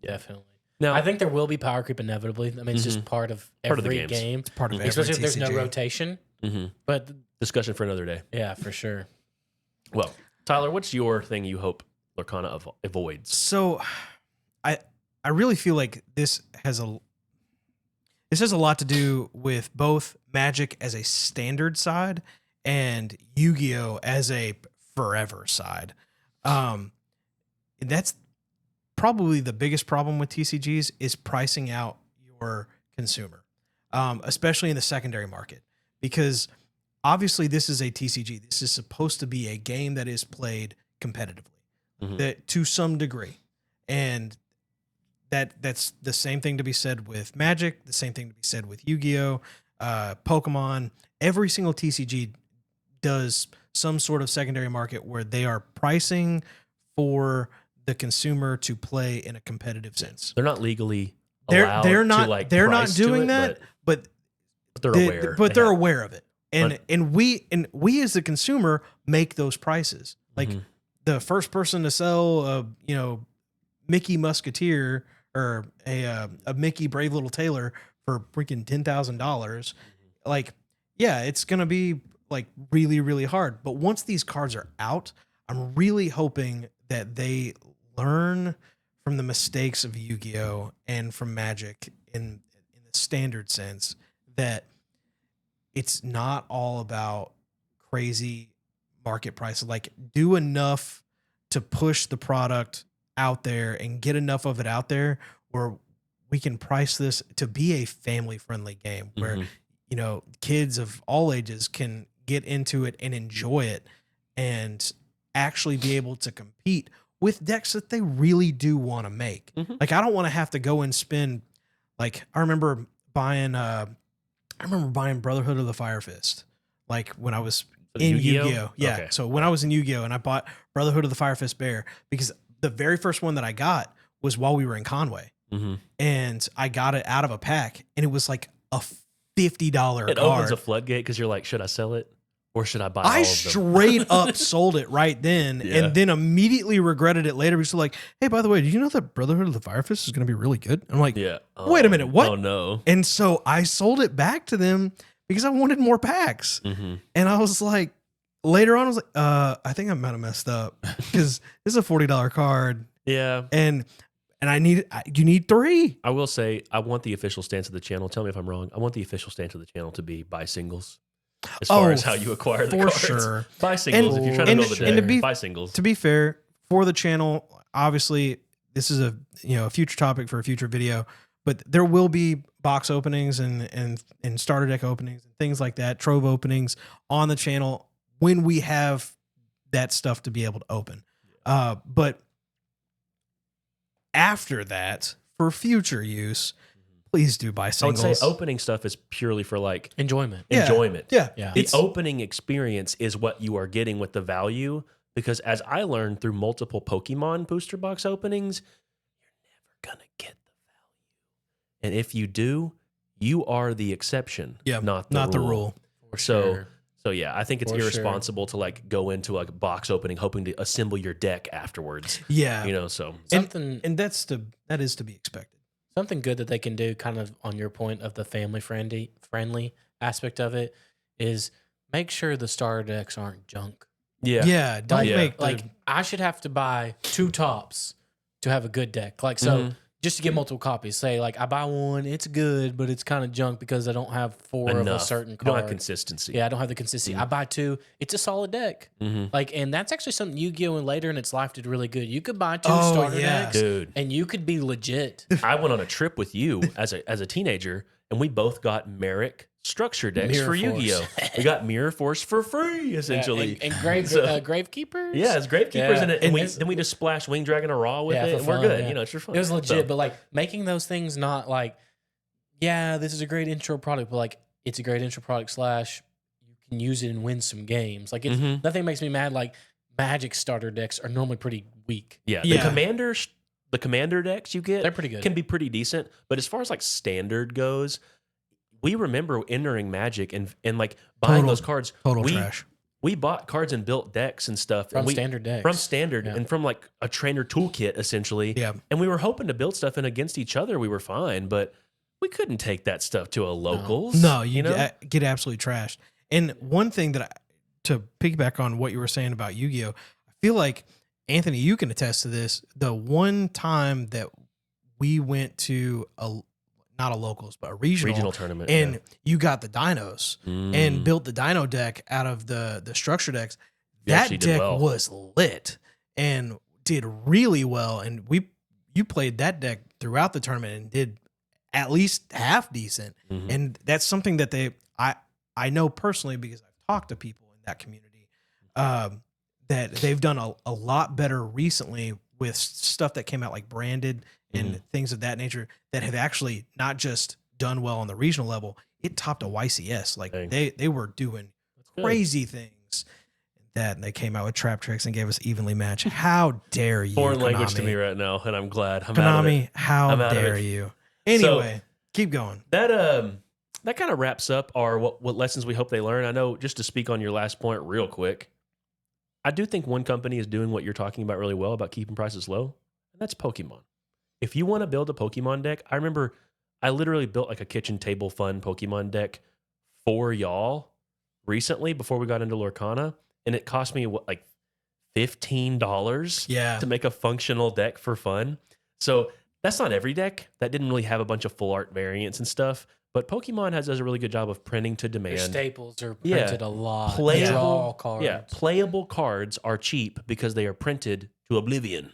Definitely. now I think there will be power creep inevitably. I mean, it's just part of every Part of the games. game. part of every Especially if there's no TCG. rotation. mhm. But Discussion for another day. yeah, for sure. Well, Tyler, what's your thing you hope Lorcana avoids? So, I really feel like this has a lot to do with both Magic as a standard side and Yu-Gi-Oh as a forever side. And that's probably the biggest problem with TCGs is pricing out your consumer, especially in the secondary market, because obviously this is a TCG. This is supposed to be a game that is played competitively, that to some degree, and that's the same thing to be said with Magic, the same thing to be said with Yu-Gi-Oh, Pokemon. Every single TCG does some sort of secondary market where they are pricing for the consumer to play in a competitive sense. They're not legally They're allowed not to like they're not price to doing it, that, but but they're aware. But They they're have- aware of it, and we as the consumer make those prices. Like the first person to sell a Mickey Musketeer or a Mickey Brave Little Tailor for freaking $10,000, like yeah, it's gonna be like really really hard. But once these cards are out, I'm really hoping that they learn from the mistakes of Yu-Gi-Oh and from Magic in the standard sense, that it's not all about crazy market prices. Like do enough to push the product out there and get enough of it out there where we can price this to be a family friendly game where, kids of all ages can get into it and enjoy it and actually be able to compete with decks that they really do want to make. Like I don't want to have to go and spend, like I remember buying Brotherhood of the Fire Fist, like when I was in Yu-Gi-Oh? Yu-Gi-Oh. Yeah. Okay. So when I was in Yu-Gi-Oh and I bought Brotherhood of the Fire Fist Bear because the very first one that I got was while we were in Conway, and I got it out of a pack, and it was like a $50 It card. opens a floodgate because you're like, should I sell it or should I buy all I of them? straight up sold it right then, Yeah. and then immediately regretted it later. Because like, hey, by the way, did you know that Brotherhood of the Fire Fist is going to be really good? I'm like, Yeah. Wait a minute, what? Oh no. and so I sold it back to them because I wanted more packs. And I was like, later on, I was like, I think I might have messed up because this is a $40 card, Yeah. and you need 3. I will say I want the official stance of the channel. Tell me if I'm wrong. I want the official stance of the channel to be buy singles. As far as how you acquire the for cards. sure. Buy singles if you're trying to and- build the and to deck. be- Buy singles. To be fair, for the channel, obviously this is a future topic for a future video, but there will be box openings and starter deck openings and things like that, trove openings on the channel when we have that stuff to be able to open. But after that, for future use, please do buy I would singles. say opening stuff is purely for like Enjoyment. Yeah. enjoyment. Yeah. Yeah. The opening experience is what you are getting with the value. Because as I learned through multiple Pokemon booster box openings, you're never gonna get the value. And if you do, you are the exception, not the rule. For So sure. so yeah, I think it's For sure. irresponsible to like go into like a box opening hoping to assemble your deck afterwards. Yeah. You know, so Something And that is to be expected. something good that they can do, kind of on your point of the family friendly aspect of it, is make sure the starter decks aren't junk. yeah. Yeah. Don't Yeah. make Like I should have to buy 2 tops to have a good deck. Like so, just to get multiple copies. Say like I buy one, it's good, but it's kind of junk because I don't have 4 of a Enough. certain You don't have card. consistency. Yeah, I don't have the consistency. I buy 2, it's a solid deck. Like, and that's actually something Yu-Gi-Oh! And later in its life did really good. You could buy 2 Oh, starter yeah. decks, Dude. and you could be legit. I went on a trip with you as a teenager, and we both got Merrick structure decks Mirror for Force. Yu-Gi-Oh. We got Mirror Force for free, essentially. and So- Gravekeepers. yeah, it's Gravekeepers Yeah, in it, and then we just splash Wing Dragon or Raw with Yeah, it, for and we're fun, good. yeah. You know, it's just fun. It was legit, So, but like making those things not like, yeah, this is a great intro product, but like it's a great intro product / you can use it and win some games. Like it's nothing makes me mad. Like Magic starter decks are normally pretty weak. yeah, Yeah. the commander decks you get They're pretty good. can be pretty decent, but as far as like standard goes, we remember entering Magic and like buying those cards. total trash. We bought cards and built decks and stuff From and we, standard decks. from standard Yeah. and from like a trainer toolkit essentially. Yeah. And we were hoping to build stuff and against each other we were fine, but we couldn't take that stuff to a locals. No, you know. get absolutely trashed. And one thing to piggyback on what you were saying about Yu-Gi-Oh, I feel like Anthony, you can attest to this. The one time that we went to not a locals, but a regional tournament, and you got the dinos Mm. and built the dino deck out of the structure decks. You That actually did deck well. was lit and did really well. And you played that deck throughout the tournament and did at least half decent. Mhm. And that's something that I know personally because I've talked to people in that community that they've done a lot better recently with stuff that came out like branded and things of that nature that have actually not just done well on the regional level, it topped a YCS. Like Dang. they were doing good. crazy things that and they came out with trap tricks and gave us evenly match. How dare you? Foreign language to Konami? me right now, and I'm glad. I'm out of Konami, it. how I'm out of dare it. you? Anyway, keep going. That kind of wraps up our what lessons we hope they learn. I know, just to speak on your last point real quick, I do think one company is doing what you're talking about really well about keeping prices low, and that's Pokemon. If you want to build a Pokemon deck, I remember I literally built like a kitchen table fun Pokemon deck for y'all recently before we got into Lorcana, and it cost me like $15 Yeah. to make a functional deck for fun. So that's not every deck. That didn't really have a bunch of full art variants and stuff. But Pokemon does a really good job of printing to Their demand. staples are Yeah. printed a lot. Playable Draw cards. Yeah, playable cards are cheap because they are printed to oblivion.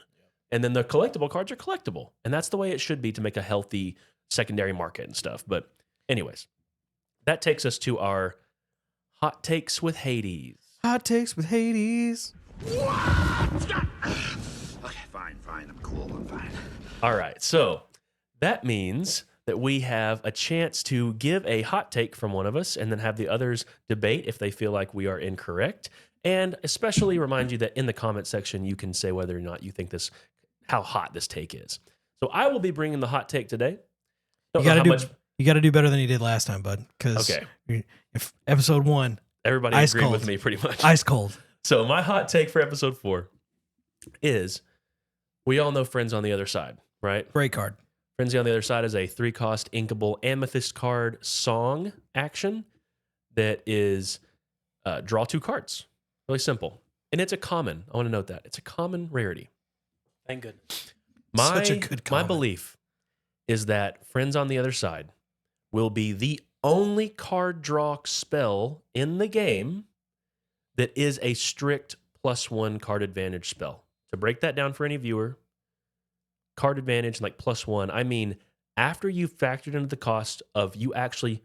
And then the collectible cards are collectible. And that's the way it should be to make a healthy secondary market and stuff. But anyways, that takes us to our hot takes with Hades. Hot takes with Hades. Okay, fine. I'm cool. I'm fine. All right, so that means that we have a chance to give a hot take from one of us and then have the others debate if they feel like we are incorrect. And especially remind you that in the comment section, you can say whether or not you think how hot this take is. So I will be bringing the hot take today. Don't know how much You got to do better than you did last time, bud. Because if episode 1, everybody Ice agreed cold. with me pretty much. ice cold. So my hot take for episode 4 is we all know Friends on the Other Side, right? Great card. Frenzy on the Other Side is a 3-cost inkable amethyst card song action that is draw 2 cards. Really simple. And it's a common. I want to note that. It's a common rarity. Thank goodness. Such a good My comment. belief is that Friends on the Other Side will be the only card draw spell in the game that is a strict +1 card advantage spell. To break that down for any viewer, card advantage like +1, I mean after you've factored into the cost of you actually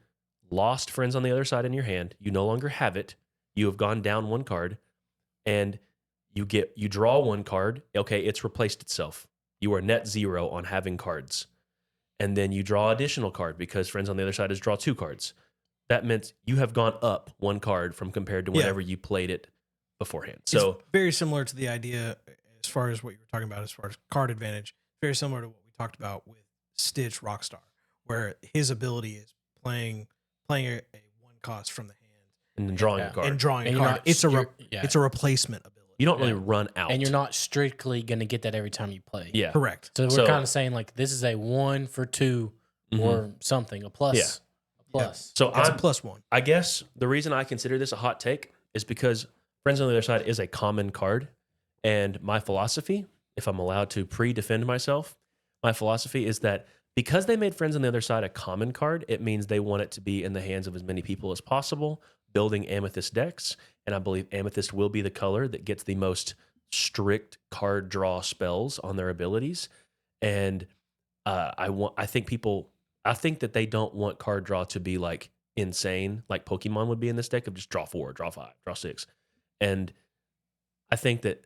lost Friends on the Other Side in your hand, you no longer have it, you have gone down 1 card, and you draw 1 card, okay, it's replaced itself. You are net 0 on having cards. and then you draw additional card because friends on the other side is draw 2 cards. That meant you have gone up 1 card from compared to whenever you played it beforehand. So it's very similar to the idea as far as what you were talking about as far as card advantage. Very similar to what we talked about with Stitch Rockstar, where his ability is playing a 1 cost from the hand and then drawing a card. and drawing And a you're card. not- It's a replacement ability. You don't really run out. And you're not strictly going to get that every time you play. Yeah. Correct. So we're So- kind of saying like this is a 1 for 2 or something, a plus. Yeah. A plus. So It's a I'm, +1. I guess the reason I consider this a hot take is because Friends on the Other Side is a common card. And my philosophy, if I'm allowed to pre-defend myself, my philosophy is that because they made Friends on the Other Side a common card, it means they want it to be in the hands of as many people as possible, building Amethyst decks. And I believe Amethyst will be the color that gets the most strict card draw spells on their abilities. And I think that they don't want card draw to be like insane, like Pokemon would be in this deck of just draw 4, draw 5, draw 6. And I think that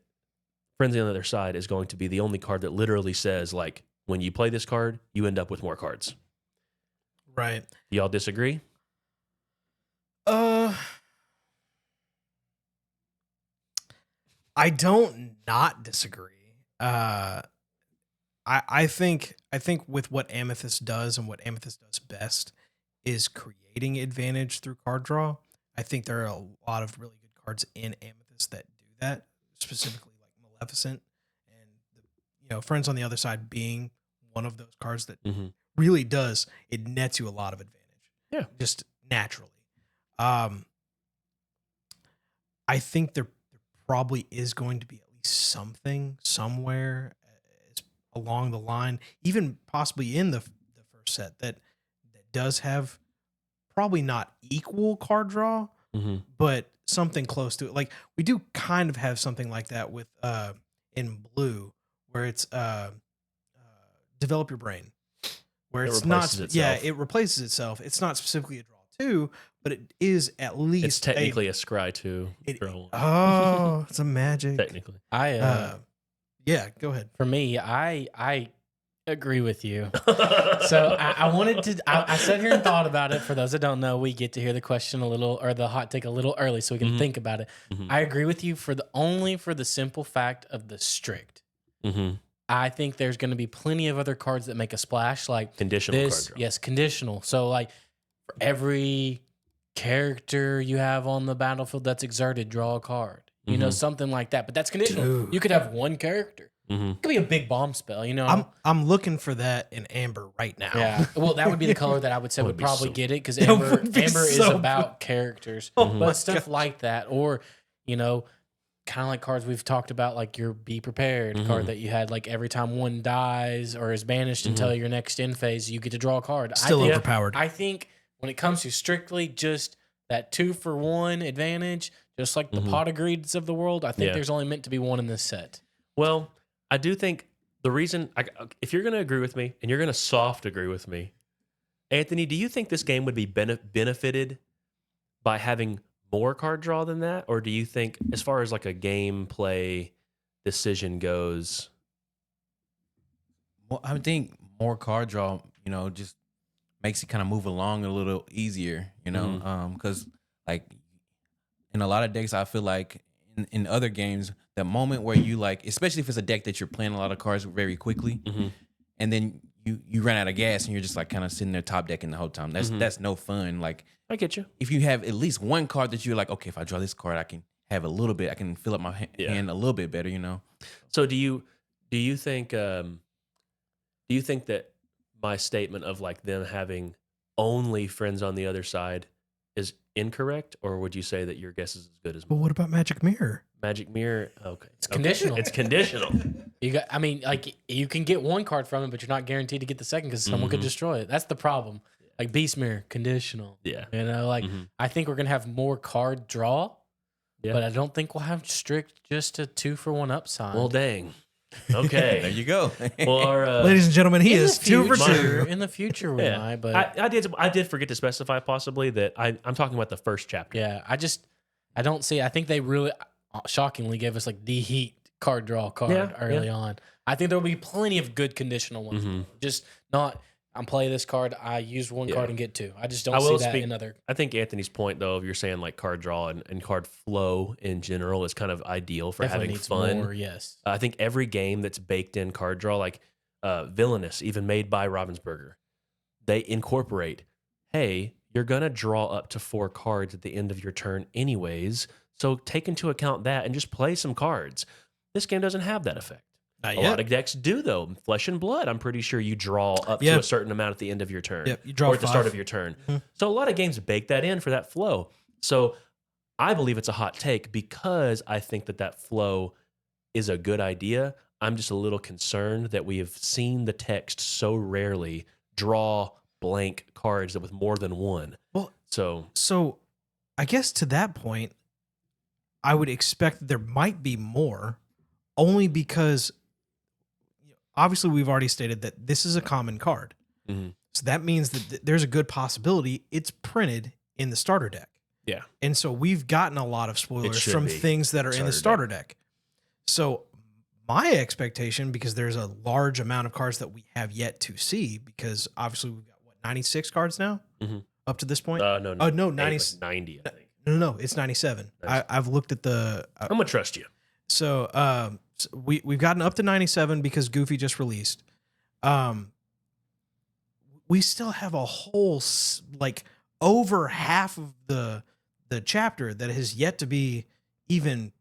Friends on the Other Side is going to be the only card that literally says, like, when you play this card, you end up with more cards. Right. Y'all disagree? I don't not disagree. I think with what Amethyst does and what Amethyst does best is creating advantage through card draw. I think there are a lot of really good cards in Amethyst that do that, specifically like Maleficent and Friends on the Other Side being one of those cards that really does, it nets you a lot of advantage. Yeah. Just naturally. I think there probably is going to be at least something somewhere along the line, even possibly in the first set that does have probably not equal card draw, but something close to it. Like we do kind of have something like that with in blue, where it's develop your brain, where it's not it replaces itself. It's not specifically a draw 2, but it is at least it's technically a scry 2. Oh, it's a magic. Technically. Yeah, go ahead. For me, I agree with you. So I wanted to. I sat here and thought about it. For those that don't know, we get to hear the question a little, or the hot take a little early, so we can think about it. I agree with you for the simple fact of the strict. I think there's going to be plenty of other cards that make a splash, like Conditional this. card draw. Yes, conditional. So like for every character you have on the battlefield that's exerted, draw a card. You know, something like that. But that's conditional. Dude. You could have one character. It could be a big bomb spell, you know. I'm looking for that in Amber right now. Yeah. Well, that would be the color that I would say would be probably so- get it, because That Amber would be is so about characters. Oh my But stuff gosh. like that, or kind of like cards we've talked about, like your Be Prepared card that you had, like every time one dies or is banished until your next end phase, you get to draw a card. Still I think, overpowered. I think when it comes to strictly just that 2-for-1 advantage, just like the pot of greeds of the world, I think there's only meant to be one in this set. Well, I do think the reason, if you're going to agree with me and you're going to soft agree with me, Anthony, do you think this game would be benefited by having more card draw than that? Or do you think, as far as like a gameplay decision goes? Well, I think more card draw, just makes it kind of move along a little easier, because like in a lot of decks, I feel like in other games, the moment where you like, especially if it's a deck that you're playing a lot of cards very quickly, and then you run out of gas and you're just like kind of sitting there top decking the whole time. That's no fun. Like I get you. if you have at least one card that you're like, okay, if I draw this card, I can have a little bit, I can fill up my hand a little bit better, So do you think that my statement of like them having only friends on the other side is incorrect, or would you say that your guess is as good as But mine? what about Magic Mirror? Magic Mirror? Okay, it's conditional. It's conditional. Like you can get one card from it, but you're not guaranteed to get the second because someone could destroy it. That's the problem. Like Beast Mirror, conditional. Yeah. I think we're gonna have more card draw, but I don't think we'll have strict just a 2-for-1 upside. Well, dang. Okay. there you go. Well, our, Ladies and gentlemen, he In is the 2 for future- 2. In the future, we yeah. might, but I did forget to specify possibly that I'm talking about the first chapter. yeah, I don't see. I think they really shockingly gave us like the Heat card draw card early on. I think there will be plenty of good conditional ones. Just not. I'm playing this card. I use one card and get two. I just I don't see will that speak- in other. I think Anthony's point, though, if you're saying like card draw and card flow in general is kind of ideal for Definitely having needs fun. more, yes. I think every game that's baked in card draw, like Villainous, even made by Ravensburger, they incorporate, hey, you're going to draw up to 4 cards at the end of your turn anyways, so take into account that and just play some cards. This game doesn't have that effect. Not A yet. lot of decks do, though. Flesh and Blood, I'm pretty sure you draw up to a certain amount at the end of your turn. Yep, you draw or at the start 5. of your turn. So a lot of games bake that in for that flow. So I believe it's a hot take because I think that flow is a good idea. I'm just a little concerned that we have seen the text so rarely draw blank cards that with more than one. Well, So So I guess to that point, I would expect that there might be more, only because obviously we've already stated that this is a common card. Mhm. So that means that there's a good possibility it's printed in the starter deck. yeah, And so we've gotten a lot of spoilers should from be things that are in the starter deck. So my expectation, because there's a large amount of cards that we have yet to see, because obviously we've got 96 cards now up to this point. no, Oh, no, 90, 90 90, I think. No, it's 97. I've looked at the. I'm gonna trust you. So we've gotten up to 97 because Goofy just released. We still have a whole like over half of the chapter that has yet to be even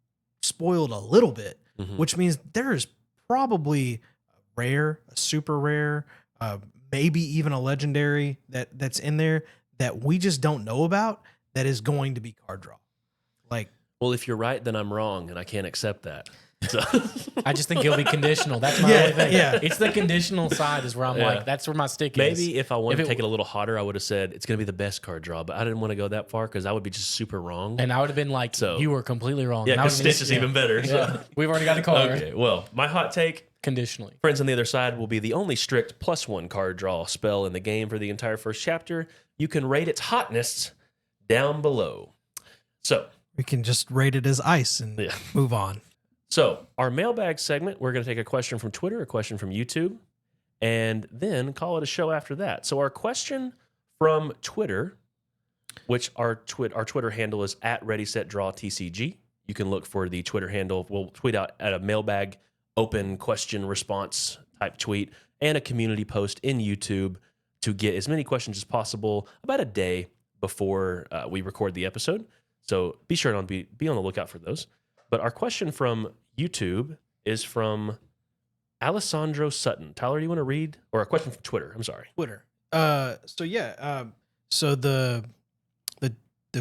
spoiled a little bit, which means there is probably a rare, a super rare, maybe even a legendary that's in there that we just don't know about that is going to be card draw. Like, Well, if you're right, then I'm wrong, and I can't accept that. So I just think it'll be conditional. That's my only thing. yeah. It's the conditional side is where I'm Yeah. like, that's where my stick is. maybe if I wanted If to it- take it a little hotter, I would have said it's going to be the best card draw, but I didn't want to go that far because I would be just super wrong. And I would have been like, So- you were completely wrong. Yeah, And I because would've been- Stitch is even better. So. Yeah. We've already got a card. Okay, well, my hot take, Conditionally. Friends on the Other Side will be the only strict +1 card draw spell in the game for the entire first chapter. You can rate its hotness down below. So, we can just rate it as ice and Yeah. move on. our mailbag segment, we're going to take a question from Twitter, a question from YouTube, and then call it a show after that. So our question from Twitter, which our Twitter handle is @ReadySetDrawTCG. You can look for the Twitter handle. We'll tweet out at a mailbag open question response type tweet and a community post in YouTube to get as many questions as possible about a day before we record the episode. So be sure to be on the lookout for those. But our question from YouTube is from Alessandro Sutton. Tyler, do you want to read? Or a question from Twitter. I'm sorry. Twitter. So the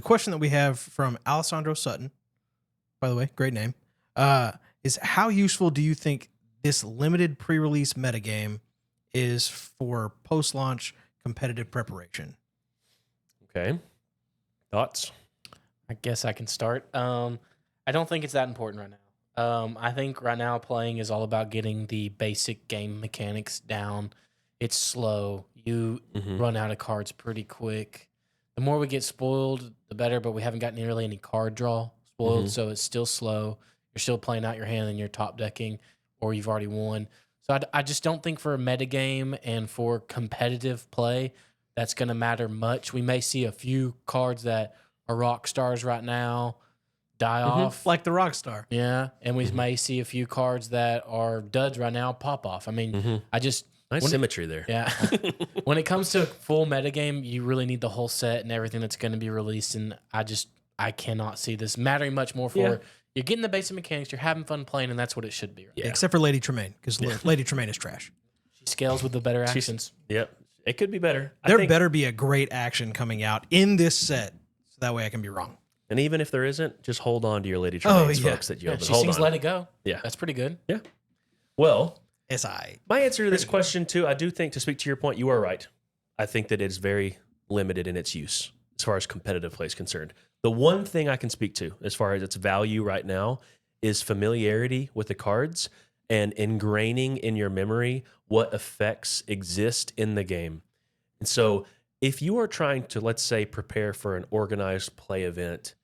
question that we have from Alessandro Sutton, by the way, great name, is how useful do you think this limited pre-release metagame is for post-launch competitive preparation? Okay. Thoughts? I guess I can start. I don't think it's that important right now. I think right now playing is all about getting the basic game mechanics down. It's slow. You run out of cards pretty quick. The more we get spoiled, the better, but we haven't got nearly any card draw spoiled, so it's still slow. You're still playing out your hand and you're top decking, or you've already won. So I just don't think for a metagame and for competitive play, that's going to matter much. We may see a few cards that are rock stars right now die off. Like the Rockstar. Yeah, and we may see a few cards that are duds right now pop off. I mean, I just... Nice when- symmetry there. Yeah. When it comes to full metagame, you really need the whole set and everything that's going to be released, and I cannot see this mattering much more for... Yeah. You're getting the basic mechanics, you're having fun playing, and that's what it should be. Right? Yeah. Except for Lady Tremaine, because Lady Tremaine is trash. She scales with the better actions. Yep. It could be better. There I think, better be a great action coming out in this set, so that way I can be wrong. and even if there isn't, just hold on to your Lady Tremaines, yeah. folks, that you Yeah, have. But she hold sings on. Let It Go. Yeah. That's pretty good. Yeah. Well, S.I. my answer to this question, too, I do think, to speak to your point, you are right. I think that it's very limited in its use as far as competitive play is concerned. The one thing I can speak to as far as its value right now is familiarity with the cards and ingraining in your memory what effects exist in the game. And so if you are trying to, let's say, prepare for an organized play event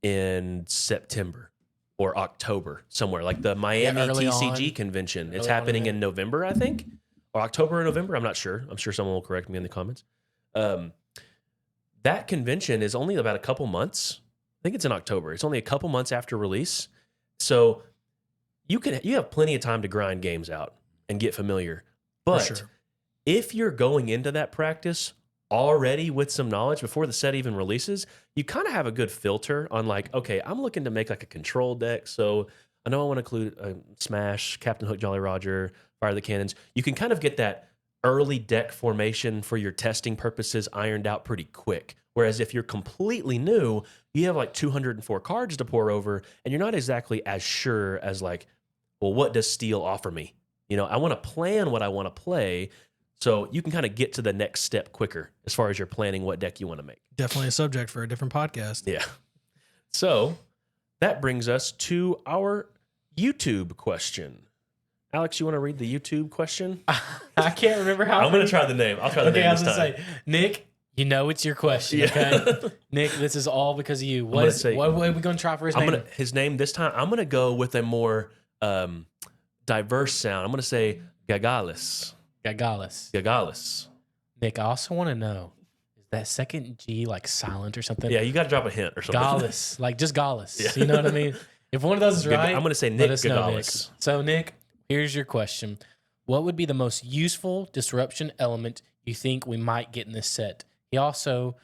in September or October, somewhere like the Miami early TCG on. convention, it's Early on in happening there. in November, I think. or October or November. I'm not sure. I'm sure someone will correct me in the comments. That convention is only about a couple months. I think it's in October. It's only a couple months after release. So you have plenty of time to grind games out and get familiar. But sure. if you're going into that practice already with some knowledge before the set even releases, you kind of have a good filter on like, okay, I'm looking to make like a control deck. So I know I want to include Smash, Captain Hook, Jolly Roger, Fire the Cannons. You can kind of get that early deck formation for your testing purposes ironed out pretty quick. Whereas if you're completely new, you have like 204 cards to pour over, and you're not exactly as sure as like, well, what does Steel offer me? You know, I want to plan what I want to play, so you can kind of get to the next step quicker as far as you're planning what deck you want to make. Definitely a subject for a different podcast. Yeah. So that brings us to our YouTube question. Alex, you want to read the YouTube question? I can't remember how. I'm going to try the name. I'll try the Okay, name I this was time. gonna say, Nick, you know it's your question, Yeah. okay? Nick, this is all because of you. What are we gonna try for his name? His name this time, I'm going to go with a more diverse sound. I'm going to say Gagalis. Gagalis. Nick, I also want to know, is that second G like silent or something? Yeah, you got to drop a hint or something. Gallus, like just Gallus. Yeah. You know what I mean? If one of those is right, I'm going to say let Nick us know, Nick. Gagalis. So, Nick, here's your question. What would be the most useful disruption element you think we might get in this set? He also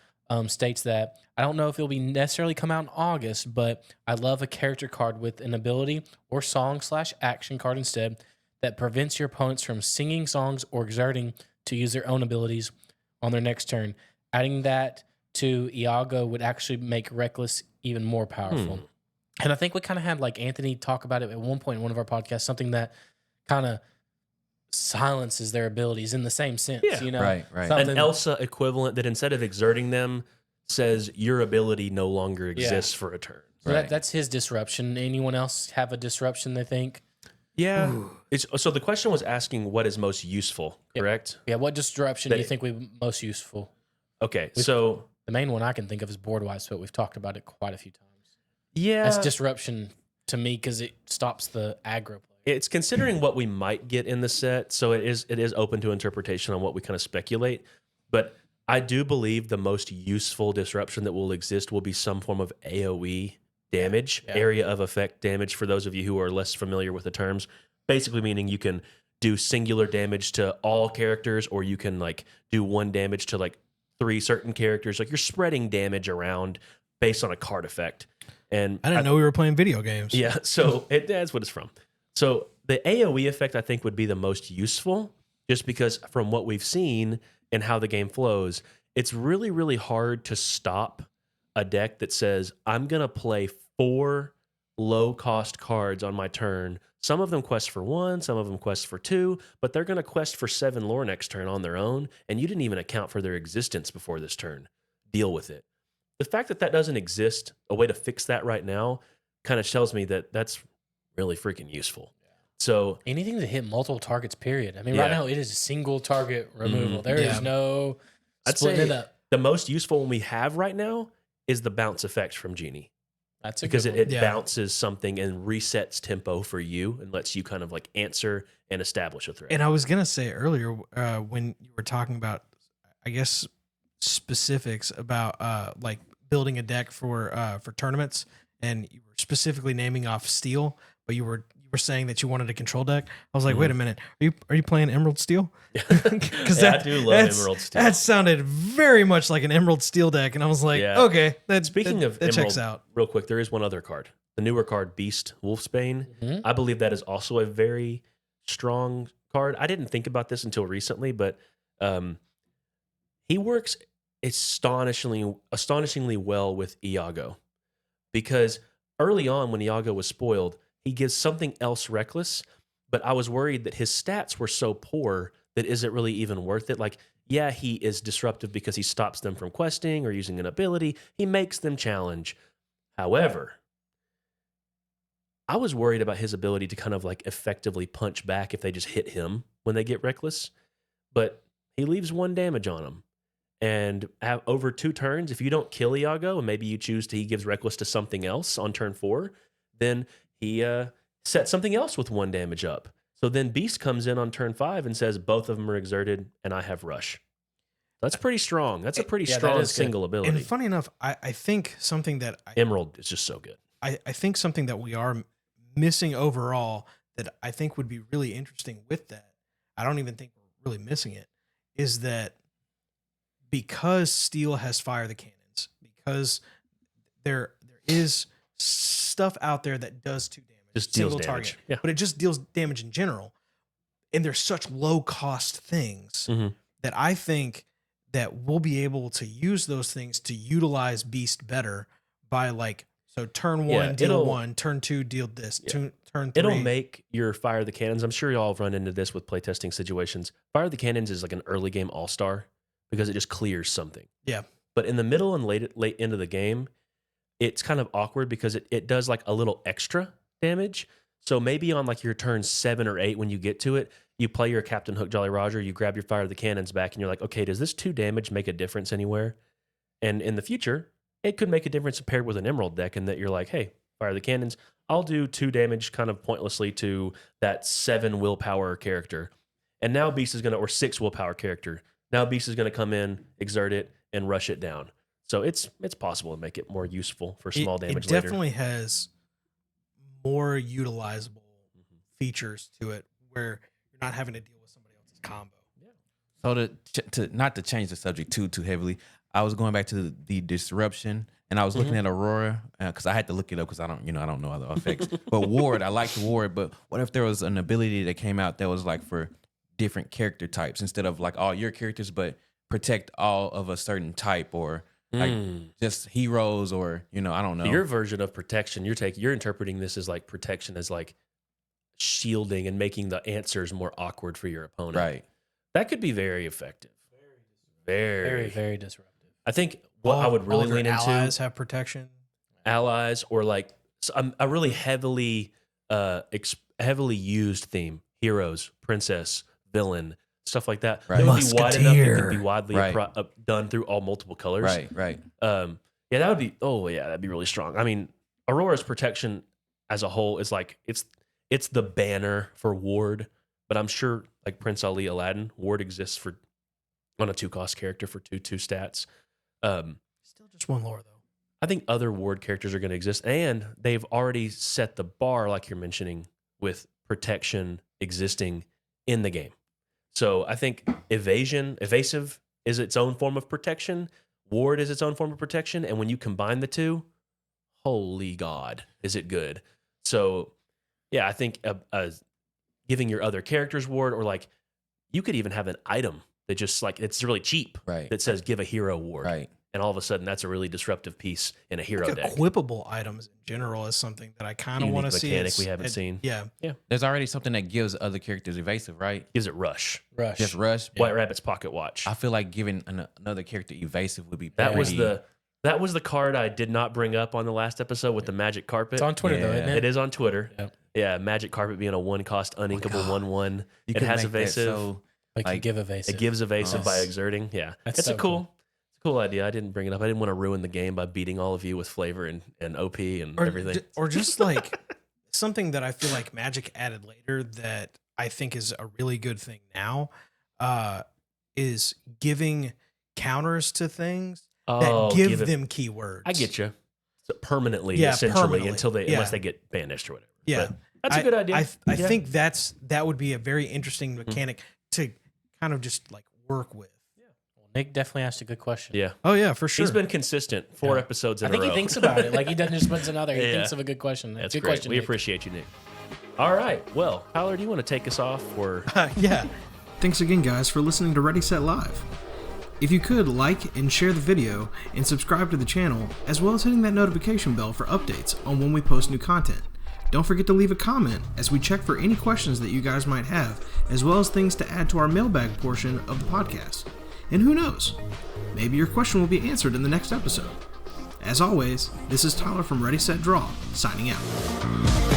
states that, I don't know if it'll be necessarily come out in August, but I love a character card with an ability or song/action card instead that prevents your opponents from singing songs or exerting to use their own abilities on their next turn. Adding that to Iago would actually make Reckless even more powerful. And I think we kind of had like Anthony talk about it at one point in one of our podcasts, something that kind of silences their abilities in the same sense, Yeah. you know? Right. An Elsa equivalent that instead of exerting them says your ability no longer exists for a turn. So Right. that's his disruption. Anyone else have a disruption they think? Yeah. So the question was asking what is most useful, correct? Yeah, what disruption do you think would be most useful? Okay, so The main one I can think of is board wipes, but we've talked about it quite a few times. yeah, That's disruption to me because it stops the aggro play. it's considering what we might get in the set, so it is open to interpretation on what we kind of speculate. But I do believe the most useful disruption that will exist will be some form of AoE damage, area of effect damage, for those of you who are less familiar with the terms. Basically meaning you can do singular damage to all characters, or you can like do one damage to like 3 certain characters. Like you're spreading damage around based on a card effect. And I didn't know we were playing video games. yeah, so that's what it's from. So the AoE effect I think would be the most useful, just because from what we've seen and how the game flows, it's really, really hard to stop a deck that says, I'm going to play 4 low-cost cards on my turn. Some of them quest for 1, some of them quest for 2, but they're going to quest for 7 lore next turn on their own, and you didn't even account for their existence before this turn. Deal with it. The fact that that doesn't exist, a way to fix that right now, kind of tells me that that's really freaking useful. So Anything to hit multiple targets, period. I mean, Yeah. right now it is a single target removal. There is Yeah. no I'd splitting say it up. the most useful one we have right now is the bounce effect from Genie. That's a Because good it one. Yeah. bounces something and resets tempo for you and lets you kind of like answer and establish a threat. And I was gonna say earlier when you were talking about, I guess, specifics about like building a deck for tournaments, and you were specifically naming off Steel, but you were saying that you wanted a control deck. I was like, wait a minute, are you playing Emerald Steel? Because Yeah, I do love Emerald Steel. That sounded very much like an Emerald Steel deck, and I was like, Yeah. okay, Speaking of that Emerald, checks out. real quick, there is one other card. The newer card, Beast Wolfsbane. Mhm. I believe that is also a very strong card. I didn't think about this until recently, but he works astonishingly well with Iago, because early on when Iago was spoiled, he gives something else reckless, but I was worried that his stats were so poor that is it really even worth it? Like, yeah, he is disruptive because he stops them from questing or using an ability. He makes them challenge. However, I was worried about his ability to kind of like effectively punch back if they just hit him when they get reckless, but he leaves 1 damage on them. And over 2 turns, if you don't kill Iago and maybe you choose he gives reckless to something else on turn 4, then he sets something else with 1 damage up. So then Beast comes in on turn 5 and says both of them are exerted and I have Rush. That's pretty strong. That's a pretty Yeah, that strong is good. single ability. And funny enough, I think something that Emerald is just so good. I think something that we are missing overall that I think would be really interesting with that, I don't even think we're really missing it, is that because Steel has Fire the Cannons, because there is stuff out there that does 2 damage. Just deals single damage. target. Yeah. But it just deals damage in general. And they're such low cost things that I think that we'll be able to use those things to utilize Beast better by like, so turn 1, deal 1, turn 2, deal this, turn 3. It'll make your Fire the Cannons. I'm sure y'all have run into this with playtesting situations. Fire the Cannons is like an early game all-star because it just clears something. Yeah. But in the middle and late into the game, it's kind of awkward because it does like a little extra damage. So maybe on like your turn 7 or 8 when you get to it, you play your Captain Hook Jolly Roger, you grab your Fire the Cannons back, and you're like, okay, does this 2 damage make a difference anywhere? And in the future, it could make a difference paired with an Emerald deck in that you're like, hey, Fire the Cannons, I'll do 2 damage kind of pointlessly to that 7 willpower character. And now Beast is going to, or 6 willpower character. Now Beast is going to come in, exert it, and rush it down. So it's possible to make it more useful for small damage it later. definitely has more utilizable features to it where you're not having to deal with somebody else's combo. So to not to change the subject too heavily, I was going back to the disruption, and I was looking at Aurora because I had to look it up because I don't know other effects. But Ward, I liked Ward. But what if there was an ability that came out that was like for different character types instead of like all your characters, but protect all of a certain type or like just heroes or I don't know. Your version of protection, you're interpreting this as like protection as like shielding and making the answers more awkward for your opponent. Right. That could be very effective. Very, Very disruptive. I think what I would really lean into allies have protection. Allies or like a really heavily used theme, heroes, princess, villain, stuff like that. Right. It would be wide enough. It could be widely Right. done through all multiple colors. Right. Yeah, that would be. Oh yeah, that'd be really strong. I mean, Aurora's protection as a whole is like it's the banner for Ward, but I'm sure like Prince Ali, Aladdin, Ward exists on a 2-cost character for 2 stats. Still just 1 lore though. I think other Ward characters are going to exist, and they've already set the bar, like you're mentioning, with protection existing in the game. So I think evasive is its own form of protection. Ward is its own form of protection, and when you combine the two, holy God, is it good? So yeah, I think giving your other characters Ward, or like you could even have an item that just like it's really cheap, Right. that says give a hero Ward, Right. and all of a sudden that's a really disruptive piece in a hero Like deck. equipable items in general is something that I kind of Unique want to see. mechanic we haven't seen. Yeah. There's already something that gives other characters evasive, right? Gives it rush. Just rush. White Rabbit's Pocket Watch. I feel like giving another character evasive would be That was pretty- that was the card I did not bring up on the last episode with the Magic Carpet. It's on Twitter though, Yeah. isn't it? It is on Twitter. Yep. Yeah, Magic Carpet being a 1-cost uninkable 1/1. You It could has make that evasive. so- Like, Like, you give evasive. It gives evasive by Yes. exerting. Yeah, That's it's so a cool idea. I didn't bring it up. I didn't want to ruin the game by beating all of you with flavor and OP and everything. Or just like something that I feel like Magic added later that I think is a really good thing now is giving counters to things that give them keywords. I get you. So permanently, Yeah, essentially, permanently. unless they get banished or whatever. Yeah. But that's a good idea. I Yeah. think that would be a very interesting mechanic to kind of just like work with. Well, Nick definitely asked a good question. Yeah. Oh yeah, for sure. He's been consistent 4 episodes in I think a row. he thinks about it. Like he doesn't just put another. He Yeah. thinks of a good question. That's good great. question. We Nick. appreciate you, Nick. All right. Well, Tyler, do you want to take us off? Or Yeah. Thanks again, guys, for listening to Ready Set Live. If you could like and share the video and subscribe to the channel, as well as hitting that notification bell for updates on when we post new content. Don't forget to leave a comment as we check for any questions that you guys might have, as well as things to add to our mailbag portion of the podcast. And who knows, maybe your question will be answered in the next episode. As always, this is Tyler from Ready Set Draw, signing out.